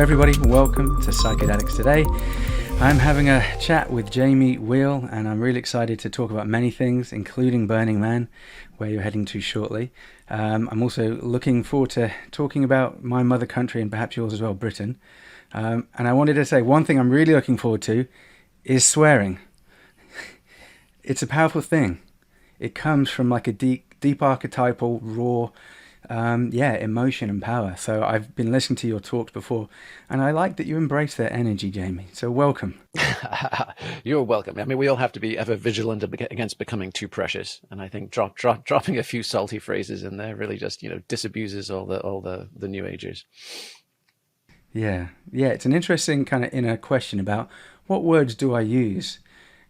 everybody, welcome to Psychedelics. Today I'm having a chat with Jamie Wheal, and I'm really excited to talk about many things, including Burning Man, where you're heading to shortly. I'm also looking forward to talking about my mother country and perhaps yours as well, Britain. And I wanted to say one thing I'm really looking forward to is swearing. It's a powerful thing. It comes from like a deep archetypal, raw emotion and power. So I've been listening to your talks before, and I like that you embrace that energy, Jamie. So welcome. You're welcome. I mean, we all have to be ever vigilant against becoming too precious, and I think dropping a few salty phrases in there really just disabuses all the new agers. Yeah, it's an interesting kind of inner question about what words do I use?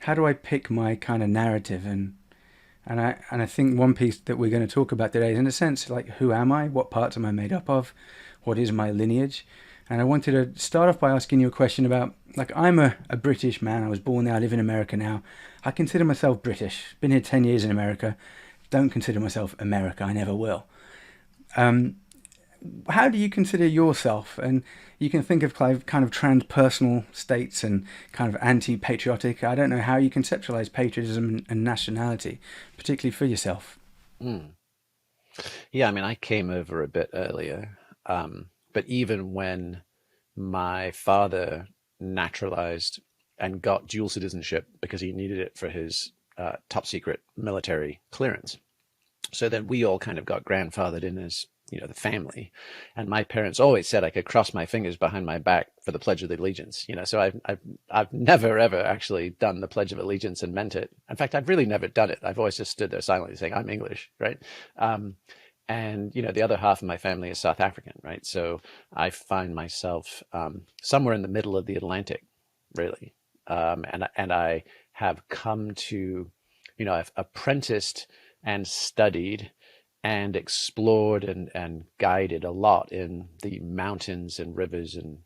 How do I pick my kind of narrative? And I think one piece that we're going to talk about today is, in a sense, like, who am I? What parts am I made up of? What is my lineage? And I wanted to start off by asking you a question about, like, I'm a British man. I was born there. I live in America now. I consider myself British. Been here 10 years in America. Don't consider myself America. I never will. How do you consider yourself? And you can think of kind of transpersonal states and kind of anti-patriotic. I don't know how you conceptualize patriotism and nationality, particularly for yourself. Yeah, I mean, I came over a bit earlier, but even when my father naturalized and got dual citizenship because he needed it for his top secret military clearance, so then we all kind of got grandfathered in as the family. And my parents always said I could cross my fingers behind my back for the Pledge of Allegiance. So I've never ever actually done the Pledge of Allegiance and meant it. In fact, I've really never done it. I've always just stood there silently saying I'm English, right? And the other half of my family is South African, right? So I find myself somewhere in the middle of the Atlantic, really. And I have come to, I've apprenticed and studied and explored and guided a lot in the mountains and rivers and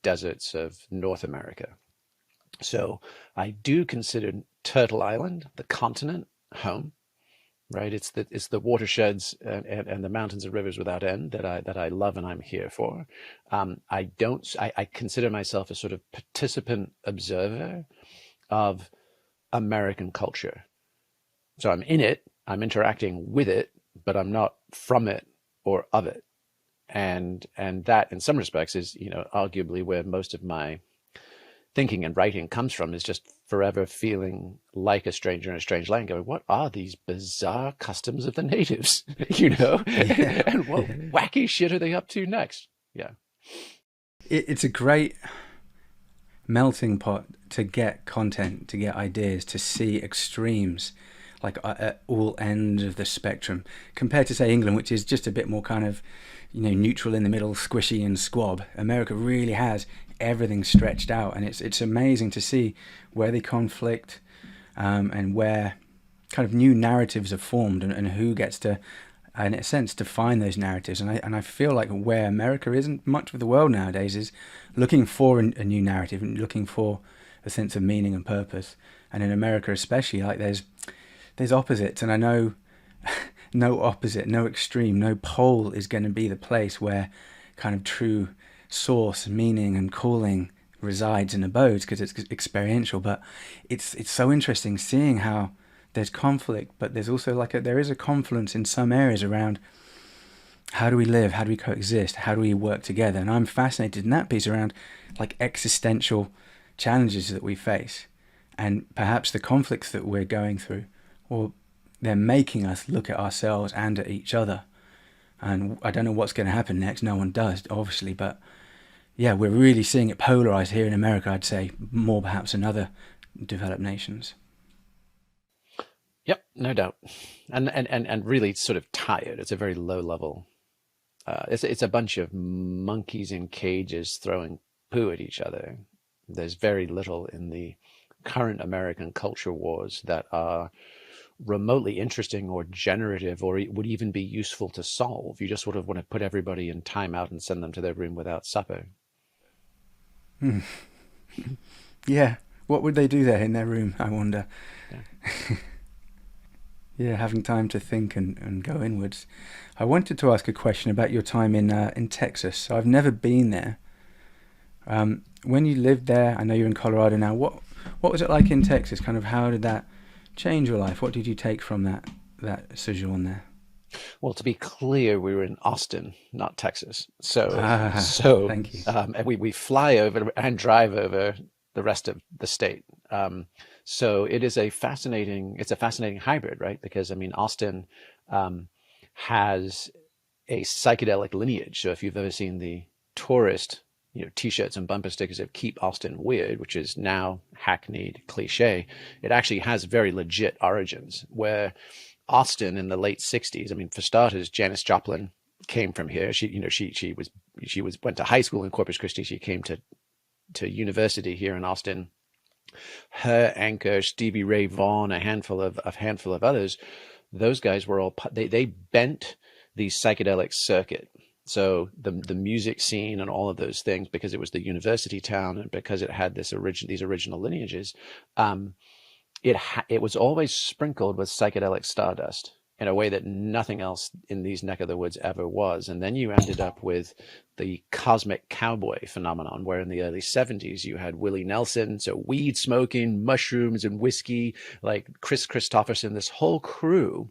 deserts of North America. So I do consider Turtle Island, the continent, home, right? It's the watersheds and the mountains and rivers without end that I love and I'm here for. I consider myself a sort of participant observer of American culture. So I'm in it, I'm interacting with it, but I'm not from it or of it. And that, in some respects, is, arguably where most of my thinking and writing comes from, is just forever feeling like a stranger in a strange land, going, what are these bizarre customs of the natives? Yeah. And what wacky shit are they up to next? Yeah. It's a great melting pot to get content, to get ideas, to see extremes, like at all ends of the spectrum, compared to, say, England, which is just a bit more kind of, neutral in the middle, squishy and squab. America really has everything stretched out, and it's amazing to see where they conflict, and where kind of new narratives are formed, and who gets to, in a sense, define those narratives. And I feel like where America isn't much of the world nowadays is looking for a new narrative and looking for a sense of meaning and purpose. And in America especially, like, there's opposites, and I know no opposite, no extreme, no pole is going to be the place where kind of true source, meaning and calling resides and abodes, because it's experiential. But it's so interesting seeing how there's conflict, but there's also there is a confluence in some areas around how do we live, how do we coexist, how do we work together. And I'm fascinated in that piece around like existential challenges that we face, and perhaps the conflicts that we're going through, or they're making us look at ourselves and at each other. And I don't know what's going to happen next. No one does, obviously. But yeah, we're really seeing it polarized here in America, I'd say, more perhaps in other developed nations. Yep, no doubt. And really sort of tired. It's a very low level. It's a bunch of monkeys in cages throwing poo at each other. There's very little in the current American culture wars that are remotely interesting or generative or would even be useful to solve. You just sort of want to put everybody in timeout and send them to their room without supper. Yeah, what would they do there in their room, I wonder? Yeah. Yeah, having time to think and go inwards. I wanted to ask a question about your time in Texas. So I've never been there. When you lived there, I know you're in Colorado now. What was it like in Texas? Kind of how did that change your life? What did you take from that sojourn there? Well, to be clear, we were in Austin, not Texas. So, Ah, so, thank you. and we fly over and drive over the rest of the state. So it's a fascinating hybrid, right? Because I mean, Austin has a psychedelic lineage. So if you've ever seen the tourist, t-shirts and bumper stickers of "Keep Austin Weird," which is now hackneyed cliche, it actually has very legit origins. Where Austin in the late '60s, I mean, for starters, Janis Joplin came from here. She went to high school in Corpus Christi. She came to university here in Austin. Her anchor, Stevie Ray Vaughan, a handful of others, those guys were all they bent the psychedelic circuit. So the music scene and all of those things, because it was the university town and because it had these original lineages, it was always sprinkled with psychedelic stardust in a way that nothing else in these neck of the woods ever was. And then you ended up with the cosmic cowboy phenomenon, where in the early '70s you had Willie Nelson, so weed smoking, mushrooms and whiskey, like Chris Christopherson, this whole crew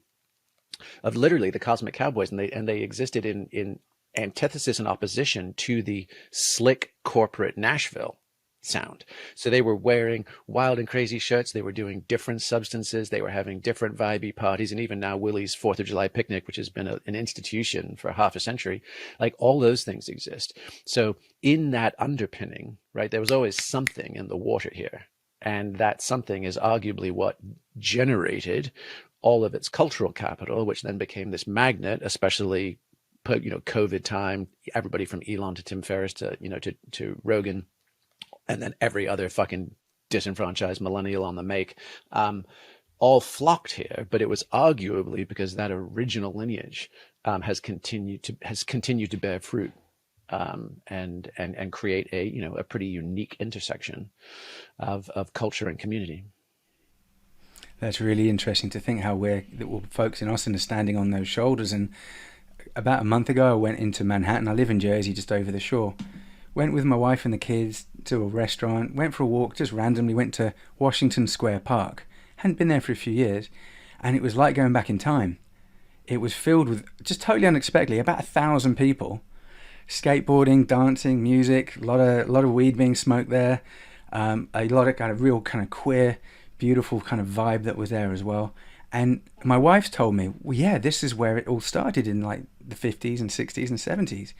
of literally the cosmic cowboys, and they existed in antithesis and opposition to the slick corporate Nashville sound. So they were wearing wild and crazy shirts. They were doing different substances. They were having different vibey parties. And even now, Willie's 4th of July picnic, which has been an institution for half a century, like all those things exist. So in that underpinning, right, there was always something in the water here. And that something is arguably what generated all of its cultural capital, which then became this magnet, especially, COVID time, everybody from Elon to Tim Ferriss to Rogan, and then every other fucking disenfranchised millennial on the make, all flocked here. But it was arguably because that original lineage has continued to bear fruit, and create a pretty unique intersection of culture and community. That's really interesting to think how folks in Austin are standing on those shoulders. And about a month ago, I went into Manhattan. I live in Jersey, just over the shore. Went with my wife and the kids to a restaurant, went for a walk, just randomly went to Washington Square Park. Hadn't been there for a few years, and it was like going back in time. It was filled with, just totally unexpectedly, about 1,000 people, skateboarding, dancing, music, a lot of weed being smoked there, a lot of kind of real kind of queer, beautiful kind of vibe that was there as well. And my wife's told me, well, yeah, this is where it all started in like the 50s and 60s and 70s.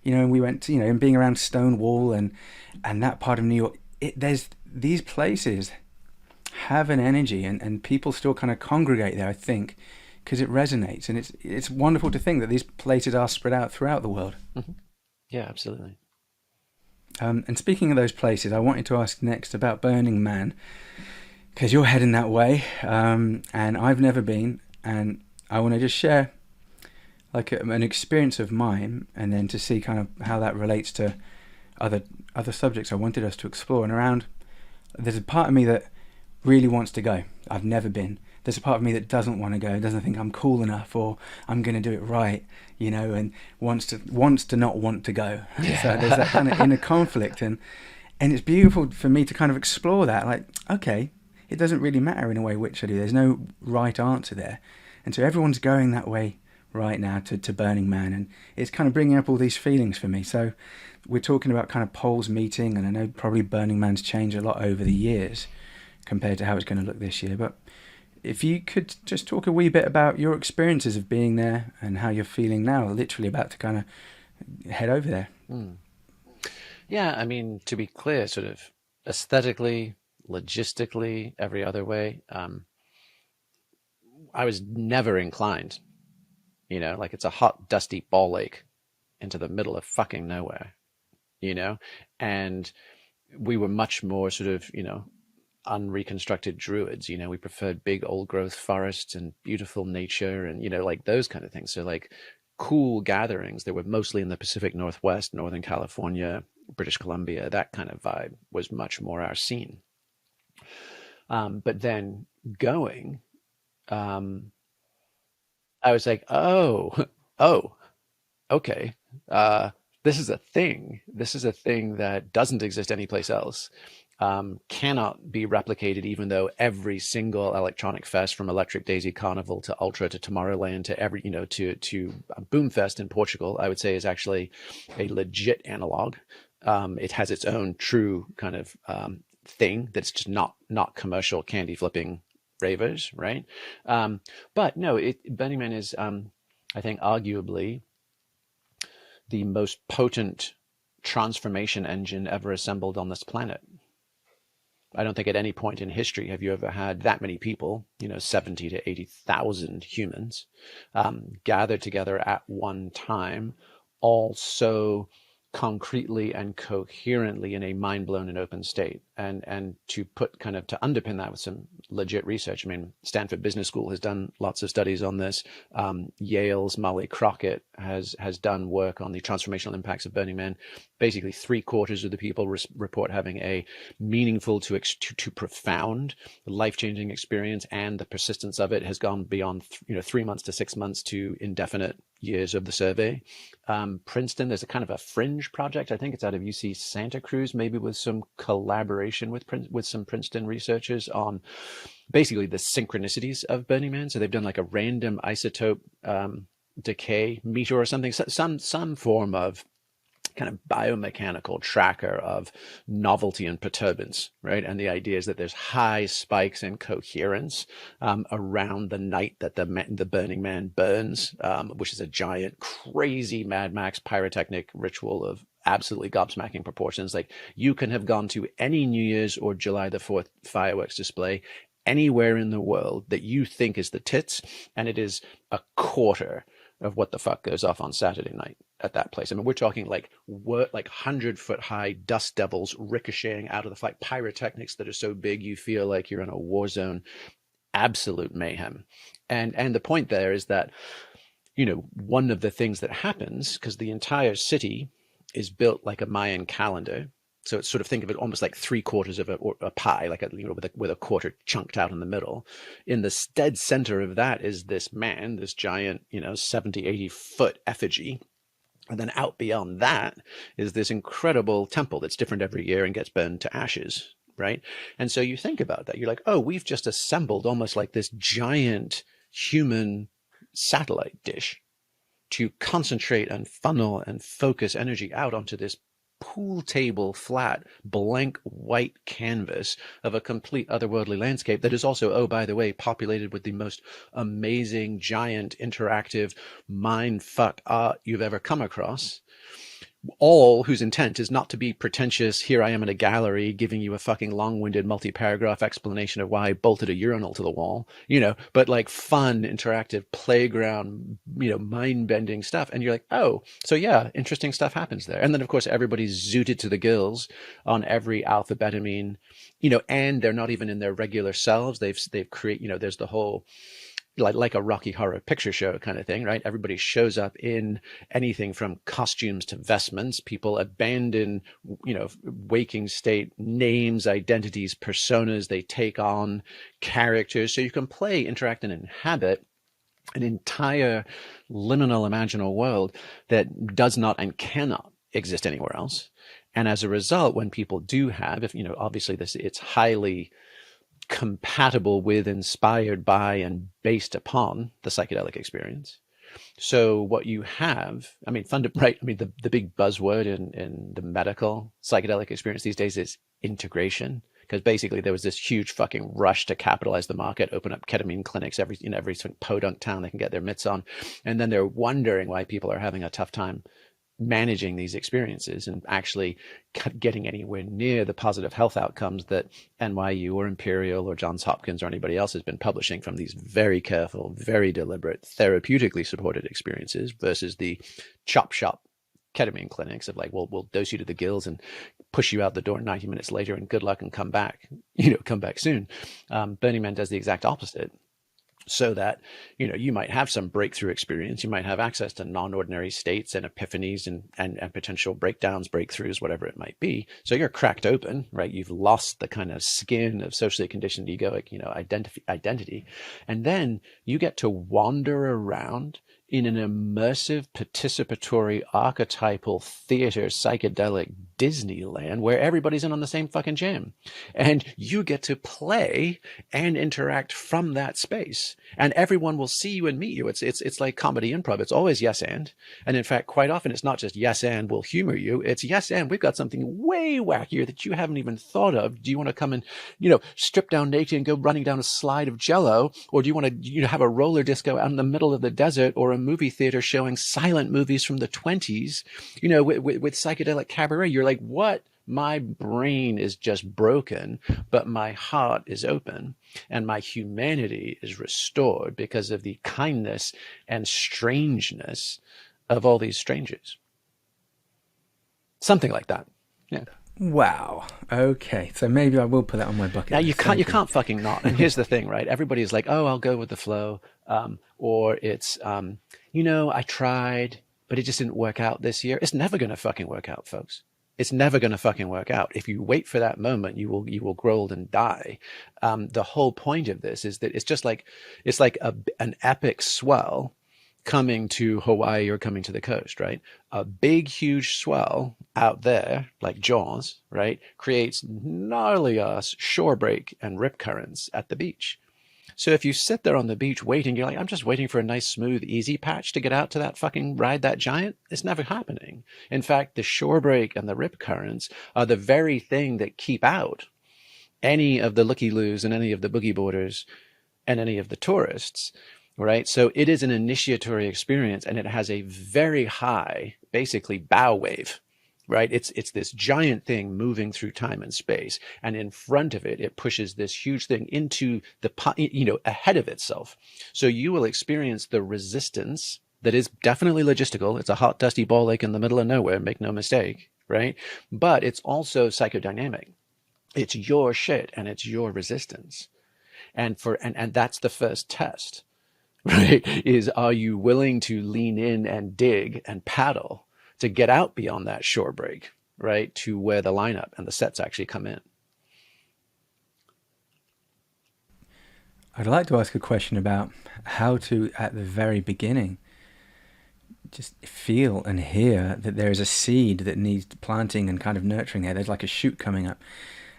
And we went to, and being around Stonewall and that part of New York, there's these places have an energy, and people still kind of congregate there, I think, because it resonates. And it's wonderful to think that these places are spread out throughout the world. Mm-hmm. Yeah, absolutely. And speaking of those places, I wanted to ask next about Burning Man, because you're heading that way, and I've never been, and I want to just share like an experience of mine, and then to see kind of how that relates to other subjects I wanted us to explore. And there's a part of me that really wants to go. I've never been. There's a part of me that doesn't want to go, doesn't think I'm cool enough or I'm going to do it right, and wants to not want to go. Yeah. So there's that kind of inner conflict, and it's beautiful for me to kind of explore that. Like, okay, it doesn't really matter in a way which I do. There's no right answer there, and so everyone's going that way right now to Burning Man, and it's kind of bringing up all these feelings for me. So we're talking about kind of poles meeting, and I know probably Burning Man's changed a lot over the years compared to how it's going to look this year, but if you could just talk a wee bit about your experiences of being there and how you're feeling now, literally about to kind of head over there. Yeah, I mean, to be clear, sort of aesthetically, logistically, every other way, I was never inclined. Like it's a hot, dusty ball lake into the middle of fucking nowhere, and we were much more sort of, unreconstructed druids. We preferred big old growth forests and beautiful nature and, like those kind of things. So like cool gatherings that were mostly in the Pacific Northwest, Northern California, British Columbia, that kind of vibe was much more our scene. But then going, I was like, oh, okay. this is a thing. This is a thing that doesn't exist anyplace else. Cannot be replicated, even though every single electronic fest, from Electric Daisy Carnival to Ultra to Tomorrowland to every, to Boomfest in Portugal, I would say is actually a legit analog. It has its own true kind of thing that's just not commercial candy flipping ravers, right? But no, Burning Man is, I think, arguably the most potent transformation engine ever assembled on this planet. I don't think at any point in history have you ever had that many people, 70 to 80,000 humans, gathered together at one time, all so concretely and coherently in a mind blown and open state. And to underpin that with some legit research. I mean, Stanford Business School has done lots of studies on this. Yale's Molly Crockett has done work on the transformational impacts of Burning Man. Basically, 3/4 of the people report having a meaningful to profound, life-changing experience, and the persistence of it has gone beyond 3 months to 6 months to indefinite years of the survey. Princeton, there's a kind of a fringe project. I think it's out of UC Santa Cruz, maybe with some collaboration with some Princeton researchers on basically the synchronicities of Burning Man. So they've done like a random isotope decay meter or something, some form of kind of biomechanical tracker of novelty and perturbance, right? And the idea is that there's high spikes in coherence around the night that the Burning Man burns, which is a giant, crazy Mad Max pyrotechnic ritual of absolutely gobsmacking proportions. Like, you can have gone to any New Year's or July the 4th fireworks display anywhere in the world that you think is the tits, and it is a quarter of what the fuck goes off on Saturday night at that place. I mean, we're talking like 100-foot high dust devils ricocheting out of the flight, pyrotechnics that are so big you feel like you're in a war zone. Absolute mayhem. And the point there is that, one of the things that happens, because the entire city is built like a Mayan calendar. So it's sort of, think of it almost like 3/4 of a pie, like with a quarter chunked out in the middle. In the dead center of that is this man, this giant, 70, 80-foot effigy. And then out beyond that is this incredible temple that's different every year and gets burned to ashes, right? And so you think about that, you're like, oh, we've just assembled almost like this giant human satellite dish to concentrate and funnel and focus energy out onto this pool table, flat, blank white canvas of a complete otherworldly landscape that is also, oh, by the way, populated with the most amazing, giant, interactive mind fuck art you've ever come across. All whose intent is not to be pretentious, here I am in a gallery giving you a fucking long-winded multi-paragraph explanation of why I bolted a urinal to the wall, but like fun, interactive playground, mind-bending stuff. And you're like, oh, so yeah, interesting stuff happens there. And then, of course, everybody's zooted to the gills on every alphabetamine, and they're not even in their regular selves. They've created, there's the whole, like a Rocky Horror Picture Show kind of thing, right? Everybody shows up in anything from costumes to vestments. People abandon, waking state names, identities, personas. They take on characters. So you can play, interact, and inhabit an entire liminal imaginal world that does not and cannot exist anywhere else. And as a result, when people do have, obviously it's highly compatible with, inspired by, and based upon the psychedelic experience. So what you have, the big buzzword in the medical psychedelic experience these days is integration, because basically there was this huge fucking rush to capitalize the market, open up ketamine clinics every podunk town they can get their mitts on, and then they're wondering why people are having a tough time managing these experiences and actually getting anywhere near the positive health outcomes that NYU or Imperial or Johns Hopkins or anybody else has been publishing from these very careful, very deliberate, therapeutically supported experiences versus the chop shop ketamine clinics of like, well, we'll dose you to the gills and push you out the door 90 minutes later and good luck and come back soon. Burning Man does the exact opposite. So that, you might have some breakthrough experience. You might have access to non-ordinary states and epiphanies and potential breakdowns, breakthroughs, whatever it might be. So you're cracked open, right? You've lost the kind of skin of socially conditioned egoic, identity. And then you get to wander around in an immersive, participatory, archetypal theater, psychedelic Disneyland where everybody's in on the same fucking jam. And you get to play and interact from that space. And everyone will see you and meet you. It's like comedy improv. It's always yes and. And in fact, quite often it's not just yes and we'll humor you. It's yes and we've got something way wackier that you haven't even thought of. Do you want to come and, strip down naked and go running down a slide of Jello? Or do you want to, have a roller disco out in the middle of the desert, or a movie theater showing silent movies from the 20s, with psychedelic cabaret? You're like, what? My brain is just broken, but my heart is open and my humanity is restored because of the kindness and strangeness of all these strangers. Something like that. Yeah. Wow. Okay. So maybe I will put that on my bucket Now list. you can't fucking not. And here's the thing, right? Everybody's like, oh, I'll go with the flow. Or it's, I tried, but it just didn't work out this year. It's never going to fucking work out, folks. It's never going to fucking work out. If you wait for that moment, you will grow old and die. The whole point of this is that it's like an epic swell coming to Hawaii or coming to the coast, right? A big, huge swell out there, like Jaws, right, creates gnarly ass shore break and rip currents at the beach. So if you sit there on the beach waiting, you're like, I'm just waiting for a nice, smooth, easy patch to get out to that fucking ride that giant. It's never happening. In fact, the shore break and the rip currents are the very thing that keep out any of the looky-loos and any of the boogie boarders and any of the tourists, right? So it is an initiatory experience, and it has a very high, basically, bow wave. Right? It's this giant thing moving through time and space. And in front of it, it pushes this huge thing into ahead of itself. So you will experience the resistance that is definitely logistical. It's a hot, dusty ball lake in the middle of nowhere. Make no mistake. Right? But it's also psychodynamic. It's your shit and it's your resistance. And that's the first test, right? Is, are you willing to lean in and dig and paddle to get out beyond that shore break, right, to where the lineup and the sets actually come in? I'd like to ask a question about how to, at the very beginning, just feel and hear that there is a seed that needs planting and kind of nurturing there. There's like a shoot coming up.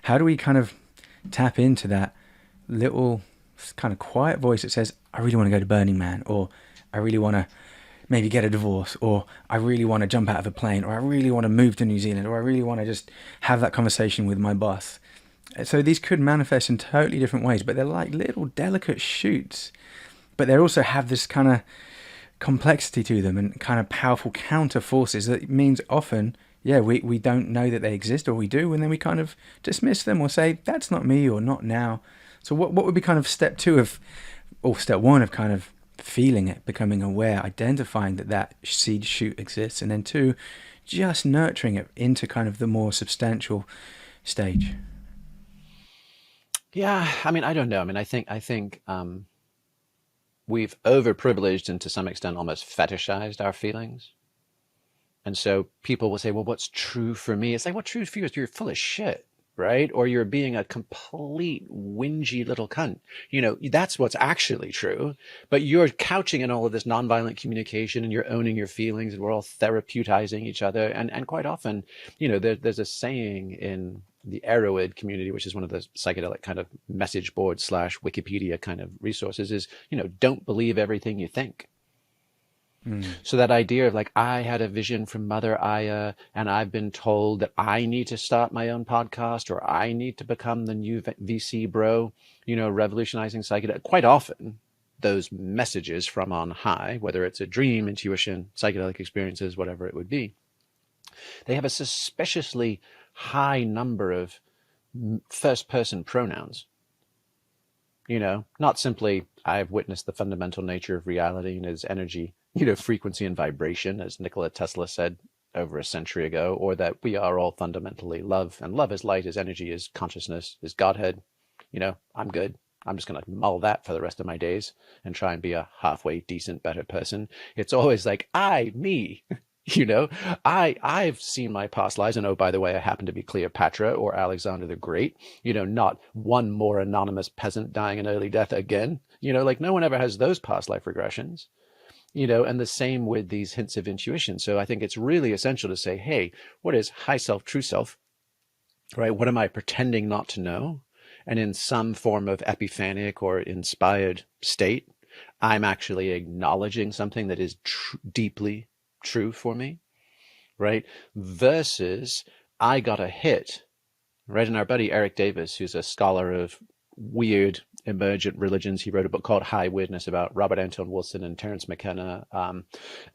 How do we kind of tap into that little kind of quiet voice that says, I really want to go to Burning Man, or I really want to maybe get a divorce, or I really want to jump out of a plane, or I really want to move to New Zealand, or I really want to just have that conversation with my boss. So these could manifest in totally different ways, but they're like little delicate shoots, but they also have this kind of complexity to them and kind of powerful counter forces that means often, we don't know that they exist, or we do, and then we kind of dismiss them or say, that's not me, or not now. So what would be kind of step one of kind of feeling it, becoming aware, identifying that seed shoot exists, and then 2, just nurturing it into kind of the more substantial stage? Yeah, I mean, I don't know. I mean, I think we've overprivileged and to some extent almost fetishized our feelings. And so people will say, well, what's true for me? It's like, what's true for you is you're full of shit, right? Or you're being a complete whingy little cunt. That's what's actually true. But you're couching in all of this nonviolent communication, and you're owning your feelings, and we're all therapeutizing each other. And quite often, there's a saying in the Aroid community, which is one of the psychedelic kind of message board / Wikipedia kind of resources, is, don't believe everything you think. So that idea of like, I had a vision from Mother Aya, and I've been told that I need to start my own podcast, or I need to become the new VC bro, revolutionizing psychedelic. Quite often, those messages from on high, whether it's a dream, intuition, psychedelic experiences, whatever it would be, they have a suspiciously high number of first-person pronouns. Not simply, I've witnessed the fundamental nature of reality and its energy, frequency and vibration, as Nikola Tesla said over a century ago, or that we are all fundamentally love, and love is light, is energy, is consciousness, is Godhead. I'm good. I'm just going to mull that for the rest of my days and try and be a halfway decent, better person. It's always like, me. I've seen my past lives, and oh, by the way, I happen to be Cleopatra or Alexander the Great, not one more anonymous peasant dying an early death again. Like no one ever has those past life regressions. and the same with these hints of intuition. So I think it's really essential to say, hey, what is high self, true self, right? What am I pretending not to know? And in some form of epiphanic or inspired state, I'm actually acknowledging something that is deeply true for me, right? Versus I got a hit, right? And our buddy Eric Davis, who's a scholar of weird emergent religions, he wrote a book called High Weirdness about Robert Anton Wilson and Terence McKenna,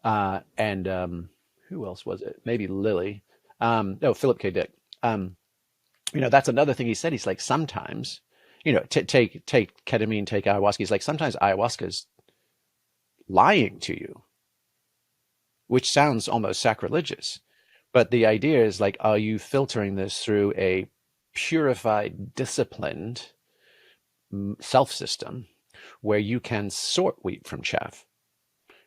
and who else was it? Maybe Lilly. No, Philip K. Dick. That's another thing he said. He's like, sometimes, take ketamine, take ayahuasca. He's like, sometimes ayahuasca's lying to you, which sounds almost sacrilegious. But the idea is like, are you filtering this through a purified, disciplined self system where you can sort wheat from chaff?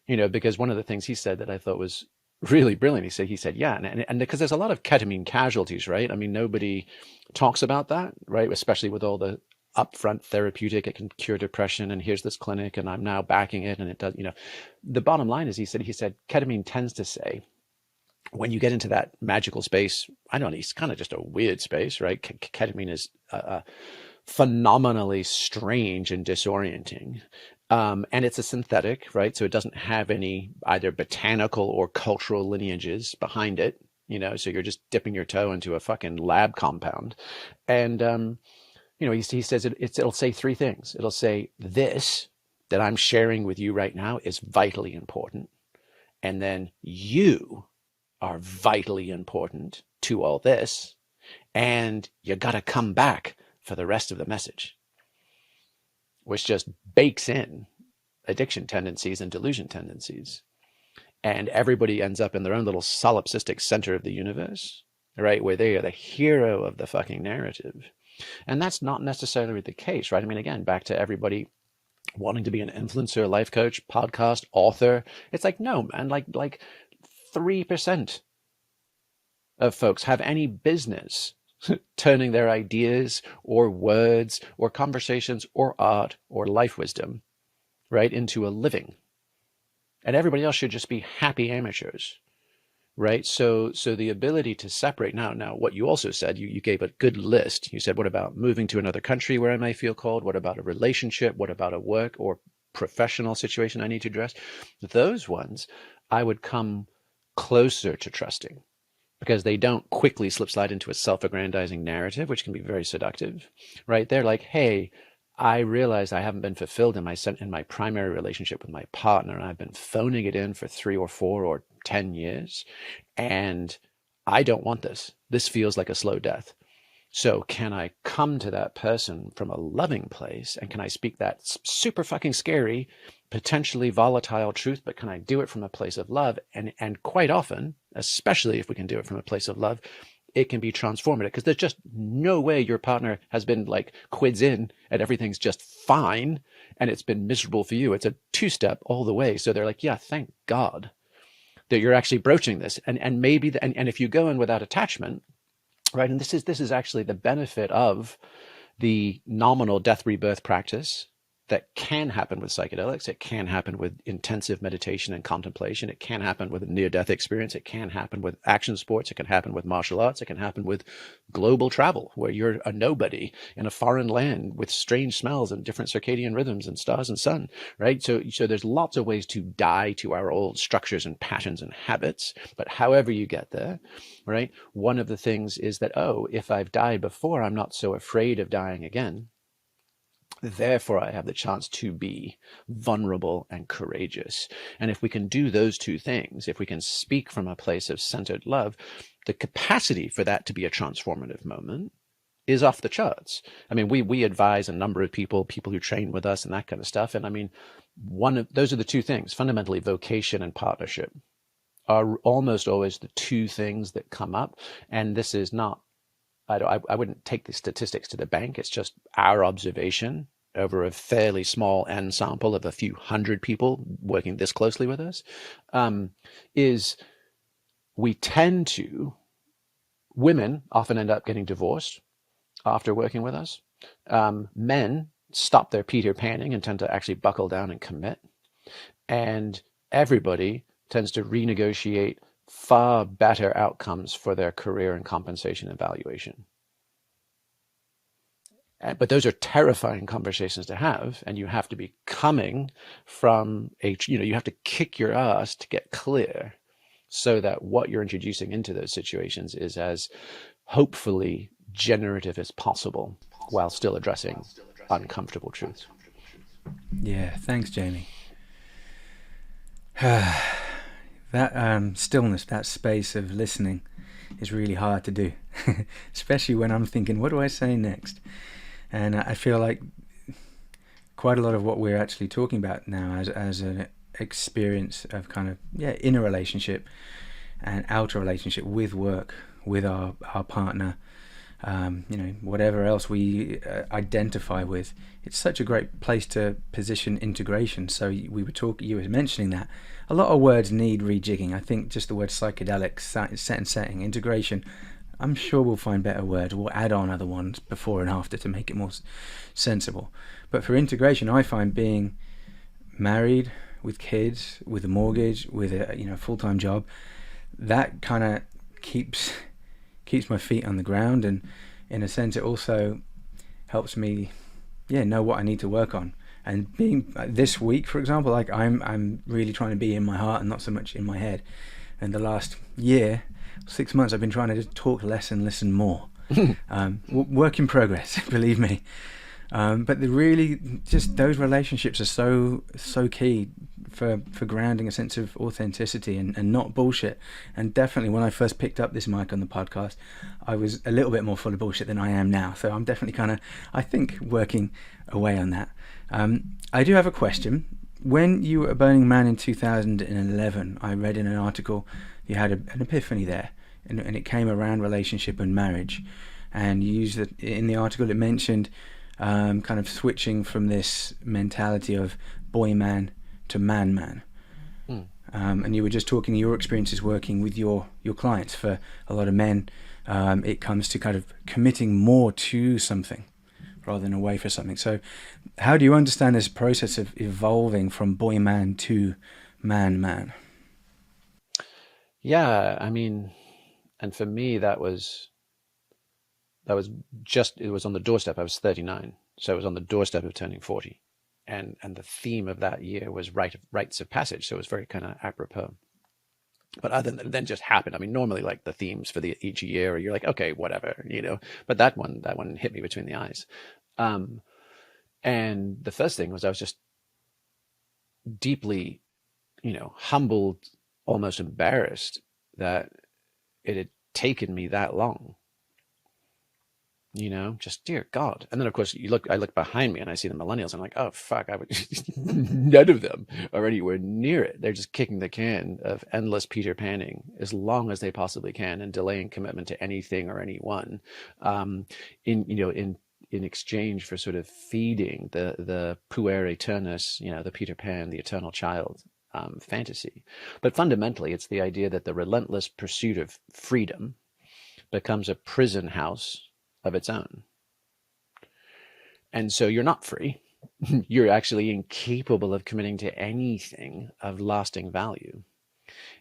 Because one of the things he said that I thought was really brilliant, he said, yeah, and because there's a lot of ketamine casualties, right? I mean, nobody talks about that, right? Especially with all the upfront therapeutic, it can cure depression, and here's this clinic, and I'm now backing it, and it does, the bottom line is, he said ketamine tends to say, when you get into that magical space, I don't know, it's kind of just a weird space, right? Ketamine is phenomenally strange and disorienting. And it's a synthetic, right? So it doesn't have any either botanical or cultural lineages behind it, so you're just dipping your toe into a fucking lab compound. And, he says it'll say three things. It'll say, this that I'm sharing with you right now is vitally important. And then you are vitally important to all this. And you got to come back for the rest of the message, which just bakes in addiction tendencies and delusion tendencies. And everybody ends up in their own little solipsistic center of the universe, right? Where they are the hero of the fucking narrative. And that's not necessarily the case, right? I mean, again, back to everybody wanting to be an influencer, life coach, podcast, author. It's like, no, man, like 3% of folks have any business turning their ideas or words or conversations or art or life wisdom, right, into a living. And everybody else should just be happy amateurs, right? So the ability to separate now, what you also said, you gave a good list. You said, what about moving to another country where I may feel called? What about a relationship? What about a work or professional situation I need to address? Those ones I would come closer to trusting, because they don't quickly slide into a self-aggrandizing narrative, which can be very seductive, right? They're like, hey, I realized I haven't been fulfilled in my primary relationship with my partner, and I've been phoning it in for 3 or 4 or 10 years, and I don't want this. This feels like a slow death. So can I come to that person from a loving place, and can I speak that super fucking scary, potentially volatile truth, but can I do it from a place of love? And quite often, especially if we can do it from a place of love, it can be transformative, because there's just no way your partner has been like quids in and everything's just fine and it's been miserable for you. It's a 2-step all the way. So they're like, yeah, thank God that you're actually broaching this. And maybe, and if you go in without attachment, right? And this is actually the benefit of the nominal death rebirth practice that can happen with psychedelics. It can happen with intensive meditation and contemplation. It can happen with a near-death experience. It can happen with action sports. It can happen with martial arts. It can happen with global travel, where you're a nobody in a foreign land with strange smells and different circadian rhythms and stars and sun, right? So there's lots of ways to die to our old structures and patterns and habits. But however you get there, right? One of the things is that, if I've died before, I'm not so afraid of dying again. Therefore, I have the chance to be vulnerable and courageous. And if we can do those two things, if we can speak from a place of centered love, the capacity for that to be a transformative moment is off the charts. I mean, we advise a number of people who train with us and that kind of stuff. And I mean, those are the two things, fundamentally, vocation and partnership are almost always the two things that come up. And this is not, I wouldn't take the statistics to the bank. It's just our observation over a fairly small N sample of a few hundred people working this closely with us, is we tend to, women often end up getting divorced after working with us. Men stop their Peter Panning and tend to actually buckle down and commit. And everybody tends to renegotiate far better outcomes for their career and compensation evaluation. But those are terrifying conversations to have, and you have to be coming from you have to kick your ass to get clear, so that what you're introducing into those situations is as hopefully generative as possible while still addressing uncomfortable truths. Yeah, thanks, Jamie. That stillness, that space of listening is really hard to do, especially when I'm thinking, what do I say next? And I feel like quite a lot of what we're actually talking about now as an experience of kind of, inner relationship and outer relationship with work, with our partner, whatever else we identify with. It's such a great place to position integration. So you were mentioning that a lot of words need rejigging. I think just the word psychedelic, set and setting, integration, I'm sure we'll find better words. We'll add on other ones before and after to make it more sensible. But for integration, I find being married, with kids, with a mortgage, with a full-time job, that kind of keeps my feet on the ground, and in a sense it also helps me know what I need to work on. And being this week, for example, like I'm really trying to be in my heart and not so much in my head. And the last 6 months I've been trying to just talk less and listen more. Work in progress, believe me. But just those relationships are so key for grounding a sense of authenticity and not bullshit. And definitely when I first picked up this mic on the podcast, I was a little bit more full of bullshit than I am now. So I'm definitely kind of, I think, working away on that. I do have a question. When you were a Burning Man in 2011, I read in an article you had an epiphany there, and it came around relationship and marriage. And you used it in the article, it mentioned kind of switching from this mentality of boy man to man man. And you were just talking your experiences working with your clients. For a lot of men, it comes to kind of committing more to something rather than away for something. So how do you understand this process of evolving from boy man to man man? Yeah, I mean, and for me that was it was on the doorstep. I was 39, so it was on the doorstep of turning 40, and the theme of that year was rites of passage. So it was very kind of apropos. But other than then just happened. I mean, normally like the themes for each year, you're like, okay, whatever, But that one hit me between the eyes. And the first thing was I was just deeply, humbled, almost embarrassed that it had taken me that long. Just dear God. And then of course I look behind me and I see the millennials. I'm like, oh fuck, none of them are anywhere near it. They're just kicking the can of endless Peter Panning as long as they possibly can and delaying commitment to anything or anyone, in exchange for sort of feeding the puer aeternus, the Peter Pan, the eternal child fantasy. But fundamentally, it's the idea that the relentless pursuit of freedom becomes a prison house of its own. And so you're not free. You're actually incapable of committing to anything of lasting value.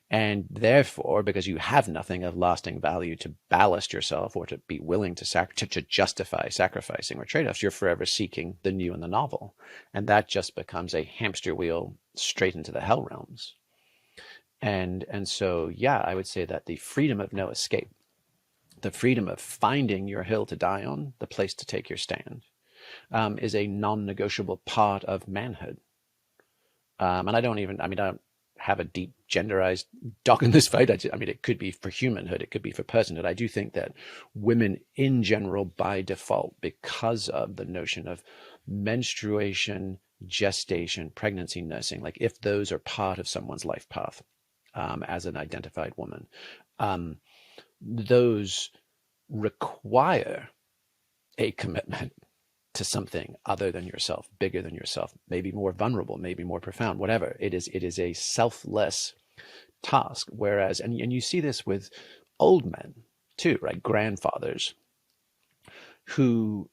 And therefore, because you have nothing of lasting value to ballast yourself or to be willing to justify sacrificing or trade-offs, you're forever seeking the new and the novel. And that just becomes a hamster wheel straight into the hell realms. And so, I would say that the freedom of no escape, the freedom of finding your hill to die on, the place to take your stand, is a non-negotiable part of manhood. And I don't have a deep genderized dog in this fight. It could be for humanhood, it could be for personhood. I do think that women in general, by default, because of the notion of menstruation, gestation, pregnancy, nursing, like if those are part of someone's life path, as an identified woman, those require a commitment to something other than yourself, bigger than yourself, maybe more vulnerable, maybe more profound, whatever. It is a selfless task. Whereas, and you see this with old men too, right? Grandfathers who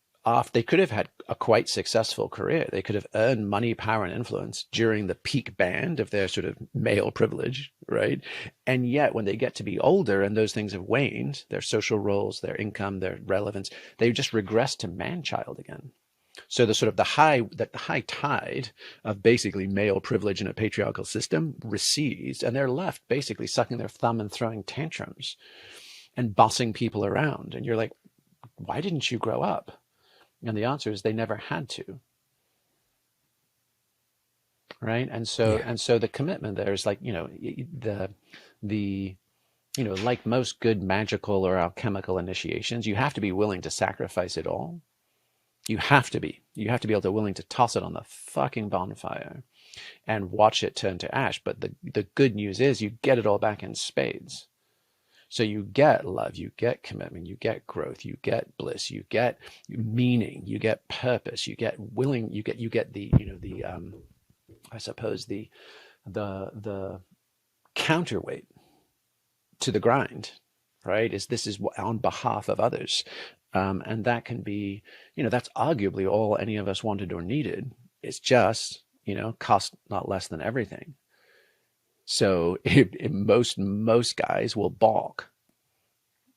they could have had a quite successful career. They could have earned money, power, and influence during the peak band of their sort of male privilege, right? And yet when they get to be older and those things have waned, their social roles, their income, their relevance, they just regress to man-child again. So the sort of the high tide of basically male privilege in a patriarchal system recedes, and they're left basically sucking their thumb and throwing tantrums and bossing people around. And you're like, why didn't you grow up? And the answer is they never had to. Right. And so the commitment there is like, like most good magical or alchemical initiations, you have to be willing to sacrifice it all. You have to be able to willing to toss it on the fucking bonfire and watch it turn to ash. But the good news is you get it all back in spades. So you get love, you get commitment, you get growth, you get bliss, you get meaning, you get purpose, you get willing, you get the, I suppose the counterweight to the grind, right? This is on behalf of others. And that can be, that's arguably all any of us wanted or needed. It's just, cost not less than everything. So most guys will balk,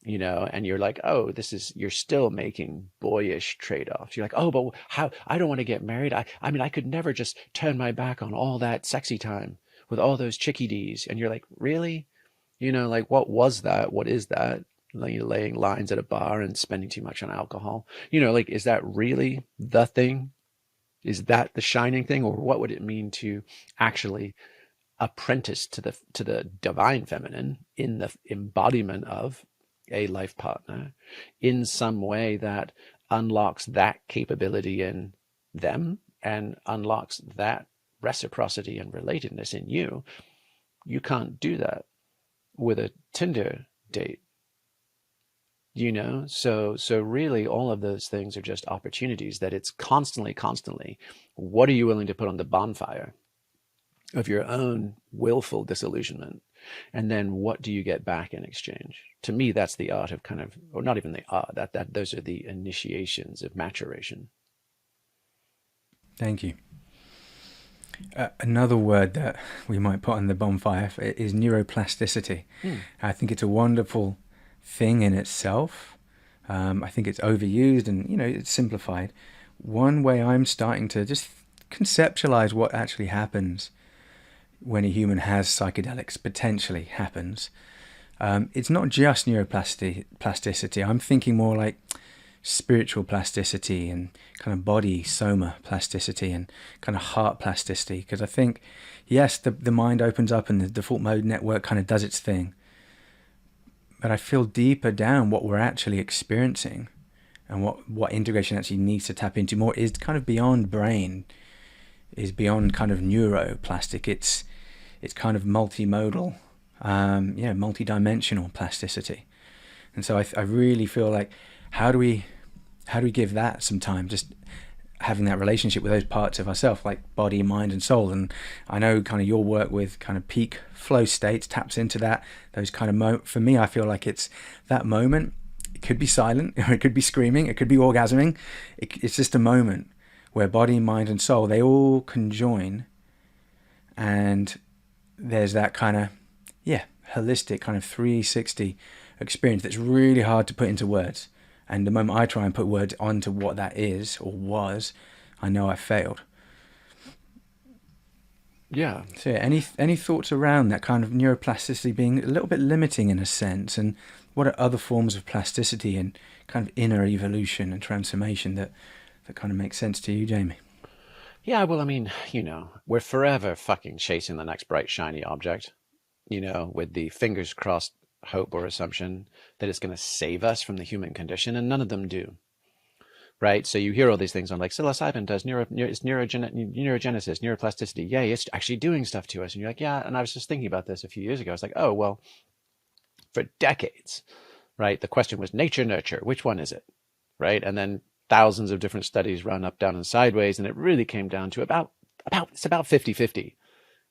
and you're like, oh, you're still making boyish trade-offs. You're like, oh, but how, I don't want to get married. I mean, I could never just turn my back on all that sexy time with all those chickadees. And you're like, really? Like, what was that? What is that? Like, laying lines at a bar and spending too much on alcohol. Like, is that really the thing? Is that the shining thing? Or what would it mean to actually apprentice to the divine feminine in the embodiment of a life partner in some way that unlocks that capability in them and unlocks that reciprocity and relatedness in you? You can't do that with a Tinder date, so really all of those things are just opportunities that it's constantly, what are you willing to put on the bonfire of your own willful disillusionment? And then what do you get back in exchange? To me, that's the art of or not even the art, that those are the initiations of maturation. Thank you. Another word that we might put on the bonfire is neuroplasticity. I think it's a wonderful thing in itself. I think it's overused and, it's simplified. One way I'm starting to just conceptualize what actually happens when a human has psychedelics, potentially happens. It's not just neuroplasticity. I'm thinking more like spiritual plasticity and kind of body soma plasticity and kind of heart plasticity. Because I think, yes, the mind opens up and the default mode network kind of does its thing. But I feel deeper down what we're actually experiencing and what integration actually needs to tap into more is kind of beyond brain, is beyond kind of neuroplastic. It's kind of multimodal, multidimensional plasticity. And so I really feel like, how do we give that some time, just having that relationship with those parts of ourselves, like body, mind, and soul. And I know kind of your work with kind of peak flow states taps into that, those kind of for me, I feel like it's that moment. It could be silent, it could be screaming, it could be orgasming. It's just a moment where body, mind, and soul, they all conjoin, and there's that kind of holistic kind of 360 experience that's really hard to put into words. And the moment I try and put words onto what that is or was, I know I failed. Yeah. So any thoughts around that kind of neuroplasticity being a little bit limiting in a sense, and what are other forms of plasticity and kind of inner evolution and transformation that kind of makes sense to you, Jamie? Yeah, well, I mean, we're forever fucking chasing the next bright, shiny object, with the fingers crossed hope or assumption that it's going to save us from the human condition, and none of them do. Right? So you hear all these things on like psilocybin does it's neurogenesis, neuroplasticity. Yay, it's actually doing stuff to us. And you're like, yeah. And I was just thinking about this a few years ago. I was like, oh, well, for decades, right? The question was nature, nurture. Which one is it? Right? And then thousands of different studies run up, down, and sideways. And it really came down to about 50-50.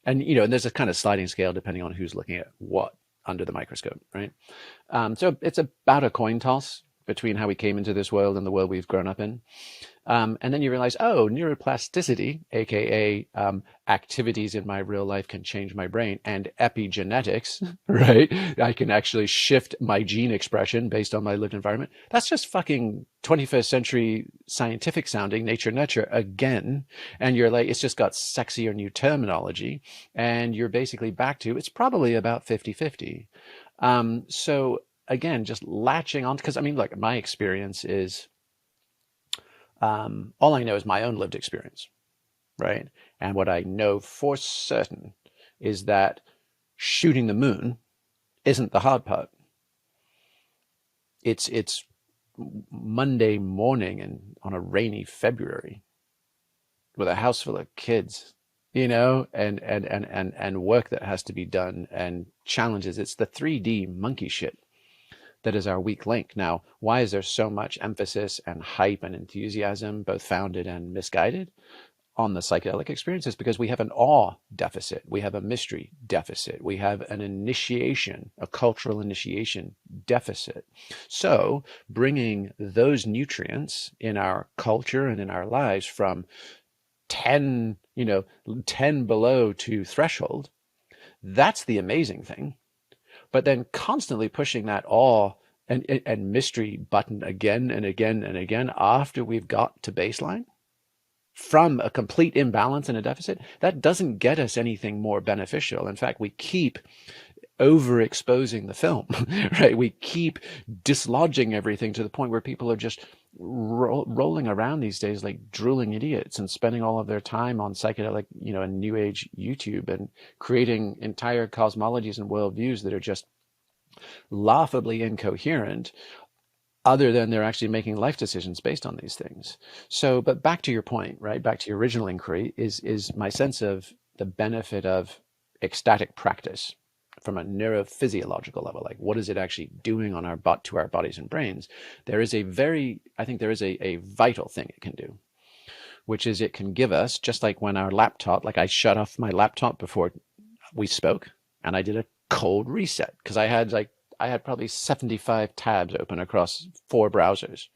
And, and there's a kind of sliding scale depending on who's looking at what under the microscope, right? So it's about a coin toss, between how we came into this world and the world we've grown up in. And then you realize, oh, neuroplasticity, aka activities in my real life can change my brain, and epigenetics, right? I can actually shift my gene expression based on my lived environment. That's just fucking 21st century scientific sounding nature nurture again. And you're like, it's just got sexier new terminology. And you're basically back to, it's probably about 50-50. So again, just latching on, because I mean, look, my experience is, all I know is my own lived experience, right? And what I know for certain is that shooting the moon isn't the hard part. It's Monday morning and on a rainy February with a house full of kids, you know, and work that has to be done and challenges. It's the 3D monkey shit that is our weak link. Now, why is there so much emphasis and hype and enthusiasm, both founded and misguided, on the psychedelic experiences? Because we have an awe deficit. We have a mystery deficit. We have an initiation, a cultural initiation deficit. So bringing those nutrients in our culture and in our lives from 10 below to threshold, that's the amazing thing. But then constantly pushing that awe and mystery button again and again and again after we've got to baseline from a complete imbalance and a deficit, that doesn't get us anything more beneficial. In fact, we keep overexposing the film, right? We keep dislodging everything to the point where people are just rolling around these days like drooling idiots and spending all of their time on psychedelic, and new age YouTube and creating entire cosmologies and worldviews that are just laughably incoherent, other than they're actually making life decisions based on these things. So, but back to your point, right? Back to your original inquiry is my sense of the benefit of ecstatic practice from a neurophysiological level. Like, what is it actually doing on to our bodies and brains? There is I think there is a vital thing it can do, which is it can give us, just like when our laptop, like I shut off my laptop before we spoke and I did a cold reset because I had probably 75 tabs open across 4 browsers,